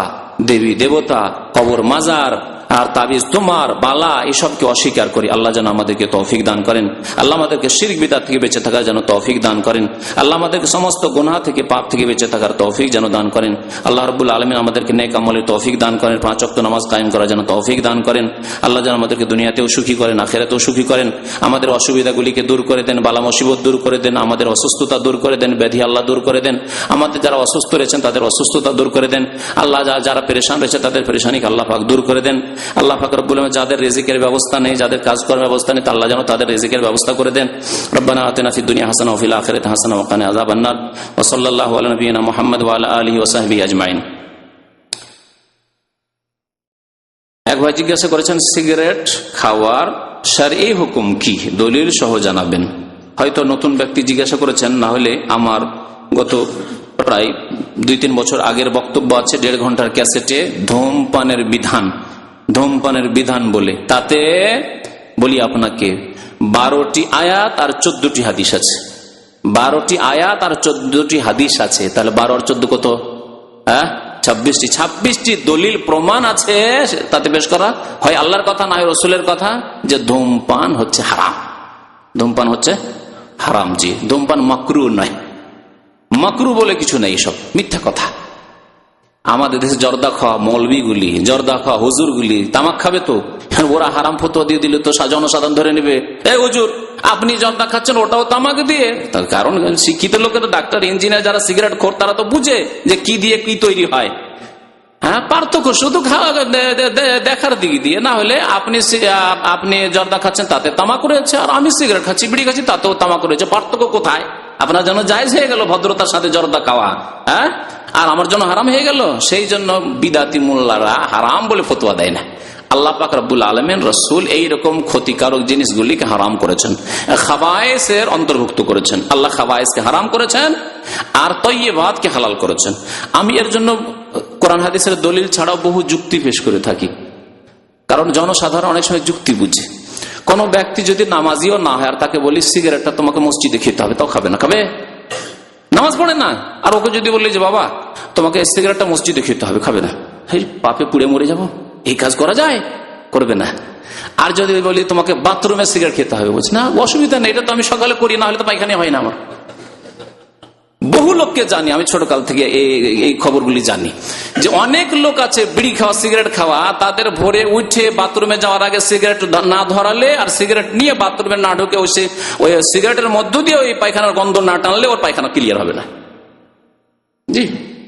দেবী দেবতা, কবর মাজার, আর তাবিজ, তোমার, বালা, এসবকে অস্বীকার করি। আল্লাহ যেন আমাদেরকে তৌফিক দান করেন। আল্লাহ আমাদেরকে শিরক বিদআত থেকে বেঁচে থাকার যেন তৌফিক দান করেন। আল্লাহ আমাদেরকে সমস্ত গুনাহ থেকে, পাপ থেকে বেঁচে থাকার তৌফিক যেন দান করেন। আল্লাহ রাব্বুল আলামিন আমাদেরকে নেক আমলের তৌফিক দান করেন। 5 ওয়াক্ত নামাজ কায়েম করার জন্য তৌফিক দান করেন। আল্লাহ যেন আমাদেরকে দুনিয়াতেও সুখী করেন, আখিরাতেও সুখী করেন। আমাদের অসুবিধাগুলিকে দূর করে দেন, বালা মুসিবত দূর করে দেন, আমাদের অসুস্থতা দূর করে দেন, ব্যাধি আল্লাহ দূর করে দেন। আমাদের যারা অসুস্থ রয়েছেন তাদের অসুস্থতা দূর করে দেন। আল্লাহ যারা পেরেশান রয়েছে তাদের পেরেশানিকে আল্লাহ পাক দূর করে দেন। আল্লাহ পাক রব্বুল আলামিন যাদের রিজিকের ব্যবস্থা নেই, যাদের কাজকর্মের ব্যবস্থা নেই, আল্লাহ যেন তাদের রিজিকের ব্যবস্থা করে দেন। রব্বানা আতিনা ফিদ দুনিয়া হাসানাহ ওয়া ফিল আখিরাতি হাসানাহ ওয়া কিনা আযাবান নার। ওয়া সাল্লাল্লাহু আলা নাবিয়িনা মুহাম্মদ ওয়া আলা আলিহি ওয়া সাহবিহি আজমাইন। এক ভাই জিজ্ঞাসা করেছেন, সিগারেট খাওয়ার শরঈ হুকুম কি, দলিল সহ জানাবেন। হয়তো নতুন ব্যক্তি জিজ্ঞাসা করেছেন, না হলে আমার গত প্রায় 2-3 বছর আগের বক্তব্য আছে 1.5 ঘন্টার ক্যাসেটে, ধূমপানের বিধান বলে। তাতে বলি আপনাকে 12টি আয়াত আর 14টি হাদিস আছে। 12টি আয়াত আর 14টি হাদিস আছে। তাহলে 12 আর 14 কত? 26টি দলিল প্রমাণ আছে তাতে পেশ করা। হয় আল্লাহর কথা, না হয় রসুলের কথা, যে ধূমপান হচ্ছে হারাম। ধূমপান হচ্ছে হারাম। জি, ধূমপান মাকরু নয়। মাকরু বলে কিছু নেই, সব মিথ্যা কথা। আমাদের দেশে জর্দা খাওয়া মৌলবীগুলি, জর্দা খাওয়া হুজুরগুলি তামাক খাবে, তো ওরা হারাম ফতোয়া দিয়ে দিলে তো জনসাধারণ ধরে নেবে, এই হুজুর আপনি জর্দা খাচ্ছেন, ওটাও তামাক দিয়ে। তার কারণ শিক্ষিত লোকেরা, ডাক্তার, ইঞ্জিনিয়ার, যারা সিগারেট খোর, তারা তো বুঝে যে কি দিয়ে কি তৈরি হয়। হ্যাঁ, পার্থক্য শুধু দেখার দিক দিয়ে। না হলে আপনি জর্দা খাচ্ছেন তাতে তামাক রয়েছে, আর আমি সিগারেট খাচ্ছি, বিড়ি খাচ্ছি, তাতেও তামাক রয়েছে। পার্থক্য কোথায়? আপনার জন্য জায়েজ হয়ে গেল ভদ্রতার সাথে জর্দা খাওয়া, হ্যাঁ, আর আমার জন্য হারাম হয়ে গেল। সেই জন্য বিদাতি মোল্লারা হারাম বলে ফতোয়া দেয় না। আল্লাহ পাক রব্বুল আলামিন, রাসূল এইরকম ক্ষতিকারক জিনিসগুলিকে হারাম করেছেন, খাবায়েসের অন্তর্ভুক্ত করেছেন। আল্লাহ খাবায়েসকে হারাম করেছেন আর তয়্যিবাতকে হালাল করেছেন। আমি এর জন্য কোরআন হাদিসের দলিল ছাড়াও বহু যুক্তি পেশ করে থাকি, কারণ জনসাধারণ অনেক সময় যুক্তি বুঝে। কোন ব্যক্তি যদি নামাজিও না হয় আর তাকে বলি সিগারেটটা তোমাকে মসজিদে খেতে হবে, তাও খাবে না। খাবে? নামাজ পড়ে না। আর ওকে যদি বলি যে বাবা তোমাকে সিগারেটটা মসজিদে খেতে হবে, খাবে না। পাপে পুড়ে মরে যাবো, এই কাজ করা যায়? করবে না। আর যদি বলি তোমাকে বাথরুমে সিগারেট খেতে হবে, বলছি না অসুবিধা নেই, এটা তো আমি সকালে করি, না হলে তো পায়খানা হয় না আমার। বহু লোককে জানি, আমি ছোটকাল থেকে এই খবরগুলি জানি, যে অনেক লোক আছে বিড়ি খাওয়া, সিগারেট খাওয়া, তাদের ভোরে উঠে বাথরুমে যাওয়ার আগে সিগারেট না ধরালে আর সিগারেট নিয়ে বাথরুমে না ঢুকে ওই সিগারেটের মধ্য দিয়ে ওই পায়খানার গন্ধ না টানলে ওর পায়খানা ক্লিয়ার হবে না। জি,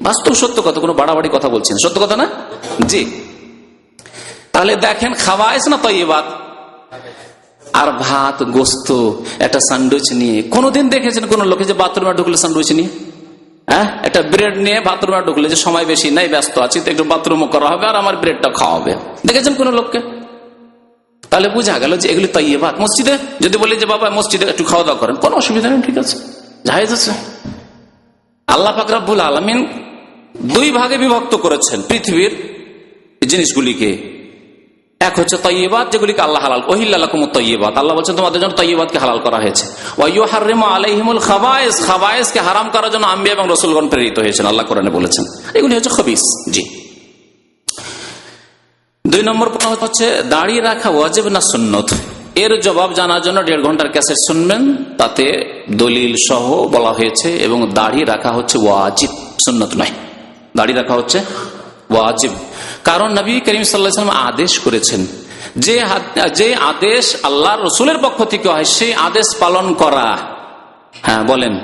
বাস্তব সত্য কথা, কোনো বাড়াবাড়ি কথা বলছেন, সত্য কথা না? জি। তাহলে দেখেন, খাওয়াইস না তয়্যিবাত। আর ভাত, গোস্ত, একটা স্যান্ডউইচ নিয়ে, কোনদিন দেখেছেন কোন লোকে যে বাথরুমে ঢুকলে স্যান্ডউইচ নিয়ে, হ্যাঁ, একটা ব্রেড নিয়ে বাথরুমে ঢুকলে, যে সময় বেশি নাই, ব্যস্ত আছি, তো একটু বাথরুমও করা হবে আর আমার ব্রেডটা খাওয়া হবে, দেখেছেন কোন লোককে? তাহলে বোঝা গেল যে এগুলি তয়্যিবাত। মসজিদে যদি বলি যে বাবা মসজিদে একটু খাওয়া দাওয়া করেন, কোনো অসুবিধা নেই, ঠিক আছে, জায়েজ আছে। আল্লাহ পাক রব্বুল আলামিন 2 ভাগে বিভক্ত করেছেন পৃথিবীর জিনিসগুলিকে। এক হচ্ছে তয়্যিবাত, যেগুলিকে আল্লাহ হালাল, উহিল্লা লাকুমুত তয়্যিবাত, আল্লাহ বলছেন তোমাদের জন্য তয়্যিবাতকে হালাল করা হয়েছে। ওয়া ইউহাররিমু আলাইহিমুল খাবায়েস, খাবায়েসকে হারাম করার জন্য আম্বিয়া এবং রাসূলগণ প্রেরিত হয়েছেন, আল্লাহ কোরআনে বলেছেন। এগুলি হচ্ছে খবিস। জি। 2 নম্বর প্রশ্ন হচ্ছে দাড়ি রাখা ওয়াজিব না সুন্নত। এর জবাব জানার জন্য 1.5 ঘন্টার ক্যাসেট শুনবেন, তাতে দলিল সহ বলা হয়েছে। এবং দাড়ি রাখা হচ্ছে ওয়াজিব, সুন্নত নয়। দাড়ি রাখা হচ্ছে ওয়াজিব, কারণ নবী করিম সাল্লাল্লাহু আলাইহি ওয়াসাল্লাম আদেশ করেছেন, যে আদেশ আল্লাহর রাসূলের পক্ষ থেকে হয় সেই আদেশ পালন করা। হ্যাঁ বলেন,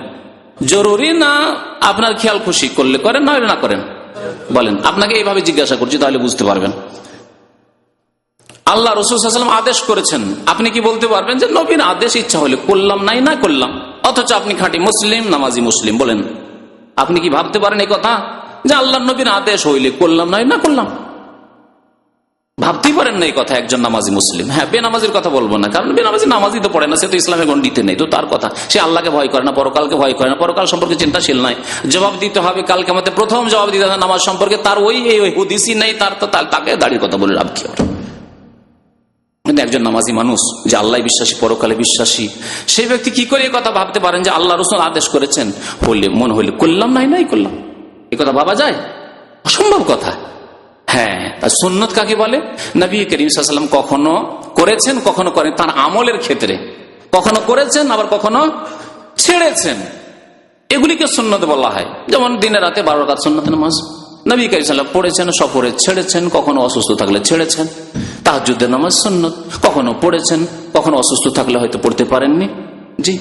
জরুরি না আপনার খেয়াল খুশি করলে করেন, না হলে না করেন? বলেন, আপনাকে এইভাবে জিজ্ঞাসা করছি, তাহলে বুঝতে পারবেন। আল্লাহ রাসূল সাল্লাল্লাহু আলাইহি ওয়াসাল্লাম আদেশ করেছেন, আপনি কি বলতে পারবেন যে নবীর আদেশ, ইচ্ছা হলে করলাম, নাই না করলাম? অথচ আপনি খাঁটি মুসলিম, নামাজি মুসলিম। বলেন, আপনি কি ভাবতে পারেন এই কথা যে আল্লাহর নবীর আদেশ হইলে করলাম, নাই না করলাম? ভাবতেই পারেন না এই কথা একজন নামাজি মুসলিম। হ্যাঁ, বেনামাজির কথা বলবো না, কারণ বেনামাজি নামাজি তো পড়ে না, সে তো ইসলামের গণ্ডিতে নেই, তো তার কথা, সে আল্লাহকে ভয় করে না, পরকালকে ভয় করে না, পরকাল সম্পর্কে চিন্তাশীল নাই। জবাব দিতে হবে কালকে, আমাদের প্রথম জবাব দিতে হবে নামাজ সম্পর্কে, তার ওই হুদিসই নেই, তাকে দাঁড়িয়ে কথা বলে লাভ কি হবে? কিন্তু একজন নামাজি মানুষ, যে আল্লাহ বিশ্বাসী, পরকালে বিশ্বাসী, সেই ব্যক্তি কি করে এই কথা ভাবতে পারেন যে আল্লাহ রাসূল আদেশ করেছেন, হলে মন হইলে করলাম, নাই নাই করলাম? এই কথা ভাবা যায়? অসম্ভব কথা। হ্যাঁ, সুন্নত কাকে বলে? নবী করিম সাল্লাল্লাহু আলাইহি ওয়াসাল্লাম কখনো করেছেন, কখনো করেন, তার আমলের ক্ষেত্রে কখনো করেছেন, আবার কখনো ছেড়েছেন, এগুলিকে সুন্নত বলা হয়। যেমন দিনে রাতে 12 রাকাত সুন্নত নামাজ নবী করিম সাল্লাল্লাহু আলাইহি ওয়াসাল্লাম পড়েছেন, সফরে ছেড়েছেন, কখনো অসুস্থ থাকলে ছেড়েছেন। তাহাজ্জুদের নামাজ সুন্নত, কখনো পড়েছেন, কখনো অসুস্থ থাকলে হয়তো পড়তে পারেননি। জি,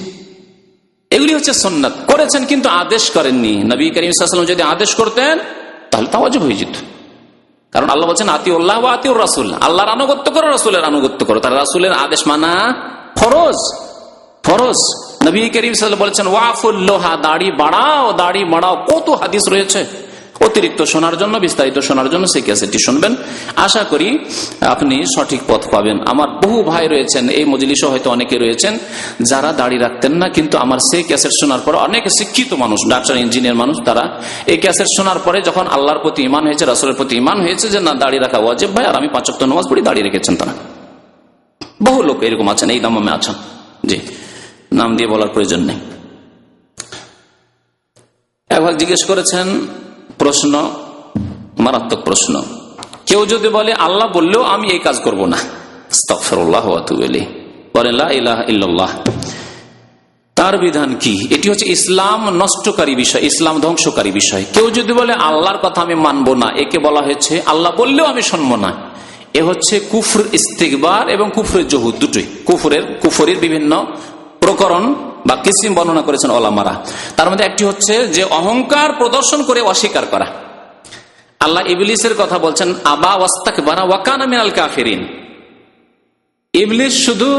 এগুলি হচ্ছে সুন্নাত, করেছেন কিন্তু আদেশ করেননি। নবী করিম সাল্লাল্লাহু আলাইহি ওয়াসাল্লাম যদি আদেশ করতেন তাহলে তা ওয়াজিব হয়ে যেত। কারণ আল্লাহ বলছেন আতিউল্লাহ ওয়া আতিউর রাসূল, আল্লাহর আনুগত্য করো, রাসূলের আনুগত্য করো। তার রাসূলের আদেশ মানা ফরজ, ফরজ। নবী করিম সাল্লাল্লাহু আলাইহি ওয়াসাল্লাম বলেছেন ওয়াফুল লোহা, দাড়ি বাড়াও, দাড়ি বাড়াও। কত হাদিস রয়েছে। অতিরিক্ত শোনার জন্য, বিস্তারিত শোনার জন্য সেই ক্যাসেটটি শুনবেন। আশা করি আপনি সঠিক পথ পাবেন। আমার বহু ভাই রয়েছেন, এই মজলিসে হয়তো অনেকে রয়েছেন যারা দাড়ি রাখতেন না, কিন্তু আমার সেই ক্যাসেট শোনার পরে, অনেক শিক্ষিত মানুষ, ডাক্তার, ইঞ্জিনিয়ার মানুষ, তারা এই ক্যাসেট শোনার পরে যখন আল্লাহর প্রতি ঈমান হয়েছে, রাসূলের প্রতি ঈমান হয়েছে যে না দাড়ি রাখা ওয়াজিব ভাই, আর আমি 5 ওয়াক্ত নামাজ পড়ি, দাড়ি রেখেছেন তারা। বহু লোক এরকম আছেন, এই দামে আছেন। জি, নাম দিয়ে বলার প্রয়োজন নেই। একবার জিজ্ঞেস করেছেন প্রশ্ন, মারাত্মক প্রশ্ন, কেউ যদি বলে আল্লাহ বললেও আমি এই কাজ করব না, আস্তাগফিরুল্লাহ ওয়া আতুবু ইলাইহি, বলে লা ইলাহা ইল্লাল্লাহ, তার বিধান কি? এটি হচ্ছে ইসলাম নষ্টকারী বিষয়, ইসলাম ধ্বংসকারী বিষয়। কেউ যদি বলে আল্লাহর কথা আমি মানবো না, একে বলা হয়েছে আল্লাহ বললেও আমি শুনবো না। এ হচ্ছে কুফর ইস্তিকবার এবং কুফরের জহুদ, দুটোই কুফরের বিভিন্ন প্রকরণ বা কিসিম বর্ণনা করেছেন ওলামারা। তার মধ্যে একটি হচ্ছে যে অহংকার প্রদর্শন করে অস্বীকার করা। আল্লাহ ইবলিসের কথা বলছেন আবা ওয়াস্তাকবারা ওয়া কানা মিনাল কাফিরিন। ইবলিস শুধু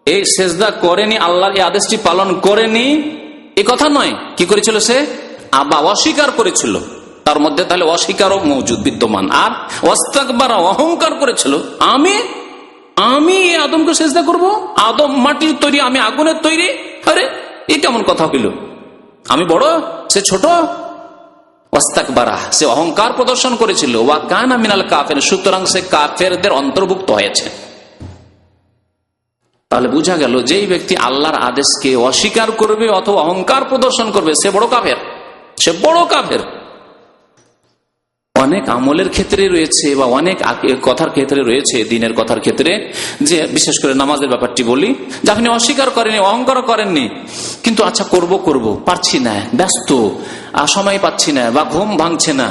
এই সেজদা করেনি, আল্লাহর এই আদেশটি পালন করেনি এ কথা নয়, কি করেছিল? সে আবা, অস্বীকার করেছিল। তার মধ্যে তাহলে অস্বীকারও মওজুদ, বিদ্যমান। আর ওয়াস্তাকবারা, অহংকার করেছিল, আমি আদমকে সেজদা করব, আদম মাটির তৈরি, আমি আগুনের তৈরি। আরে এ কেমন কথা হইল? আমি বড়, সে ছোট। ওয়াস্তাকবারা, সে অহংকার প্রদর্শন করেছিল। ওয়া কানা মিনাল কাফির, সুতরাং সে কাফেরদের অন্তর্ভুক্ত হয়েছে। তাহলে বোঝা গেল যেই ব্যক্তি আল্লাহর আদেশকে অস্বীকার করবে অথবা অহংকার প্রদর্শন করবে সে বড় কাফের, সে বড় কাফের। অনেক আমলের ক্ষেত্রে রয়েছে বা অনেক কথার ক্ষেত্রে রয়েছে, দিনের কথার ক্ষেত্রে, যে বিশেষ করে নামাজের ব্যাপারটি বলি, যে আপনি অস্বীকার করেননি, অহংকার করেননি, কিন্তু আচ্ছা করব পারছি না, ব্যস্ত, আর সময় পাচ্ছি না, বা ঘুম ভাঙছে না,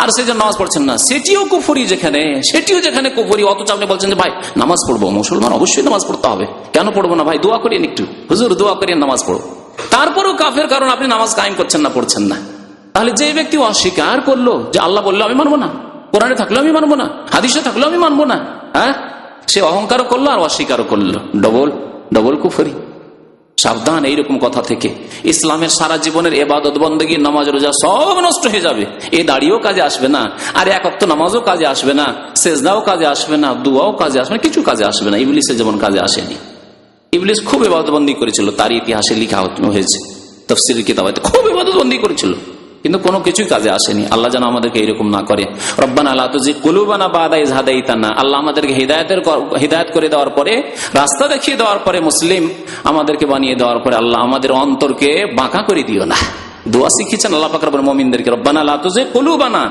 আর সেই জন্য নামাজ পড়ছেন না, সেটিও কুফরি। যেখানে কুফরি, অথচ আপনি বলছেন যে ভাই নামাজ পড়বো, মুসলমান অবশ্যই নামাজ পড়তে হবে, কেন পড়বো না ভাই, দোয়া করিয়েন একটু, হুজুর দোয়া করিয়েন নামাজ পড়ো, তারপরেও কাফের, কারণ আপনি নামাজ কায়েম করছেন না, পড়ছেন না। তাহলে যে ব্যক্তি অস্বীকার করলো যে আল্লাহ বললো আমি মানবো না, কোরআনে থাকলেও আমি মানবো না, হাদিসে থাকলেও আমি মানবো না, হ্যাঁ, সে অহংকারও করলো আর অস্বীকারও করলো, ডবল কুফরি। সাবধান এইরকম কথা থেকে। ইসলামের সারা জীবনের ইবাদত বন্দেগী, নামাজ রোজা সব নষ্ট হয়ে যাবে। এই দাড়িও কাজে আসবে না, আর এক ওয়াক্ত নামাজও কাজে আসবে না, সেজদাও কাজে আসবে না, দুয়াও কাজে আসবে না, কিছু কাজে আসবে না। ইবলিসের যেমন কাজে আসেনি। ইবলিস খুব ইবাদত বন্দি করেছিল, তার ইতিহাসে লেখা হয়েছে, তাফসীরের কিতাবে খুব ইবাদত বন্দি করেছিল, কিন্তু কোনো কিছুই কাজে আসেনি। আল্লাহ যেন আমাদেরকে এরকম না করে। রব্বানা লা তুযিগ কুলুবানা বা'দা ইয হাদাইতানা, আল্লাহ আমাদেরকে হিদায়াত করে দেওয়ার পরে, রাস্তা দেখিয়ে দেওয়ার পরে, মুসলিম আমাদেরকে বানিয়ে দেওয়ার পরে, আল্লাহ আমাদের অন্তরকে বাঁকা করে দিও না। দোয়া শিখিয়েছেন আল্লাহ পাক রব্বুল মুমিনদেরকে, রব্বানা লা তুযিগ কুলুবানা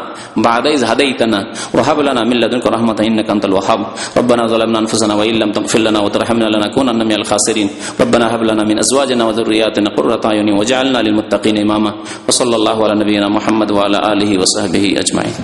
বা'দা ইয হাদাইতানা ওয়া হাব লানা মিন লাদুনকা রাহমাতান ইন্নাকা আনতাল ওয়াহ্হাব রব্বানা যালামনা আনফুসানা ওয়া ইল্লাম তাগফির লানা ওয়া তারহামনা লানাকুনান্না মিনাল খাসিরিন রব্বানা হাব লানা মিন আজওয়াজিনা ওয়া যুররিয়াতিনা কুররাতা আয়ুনি ওয়াজআলনা লিল মুত্তাকিনা ইমামা ওয়া সাল্লাল্লাহু আলা নাবিয়িনা মুহাম্মদ ওয়া আলা আলিহি ওয়া সাহবিহি আজমাইন।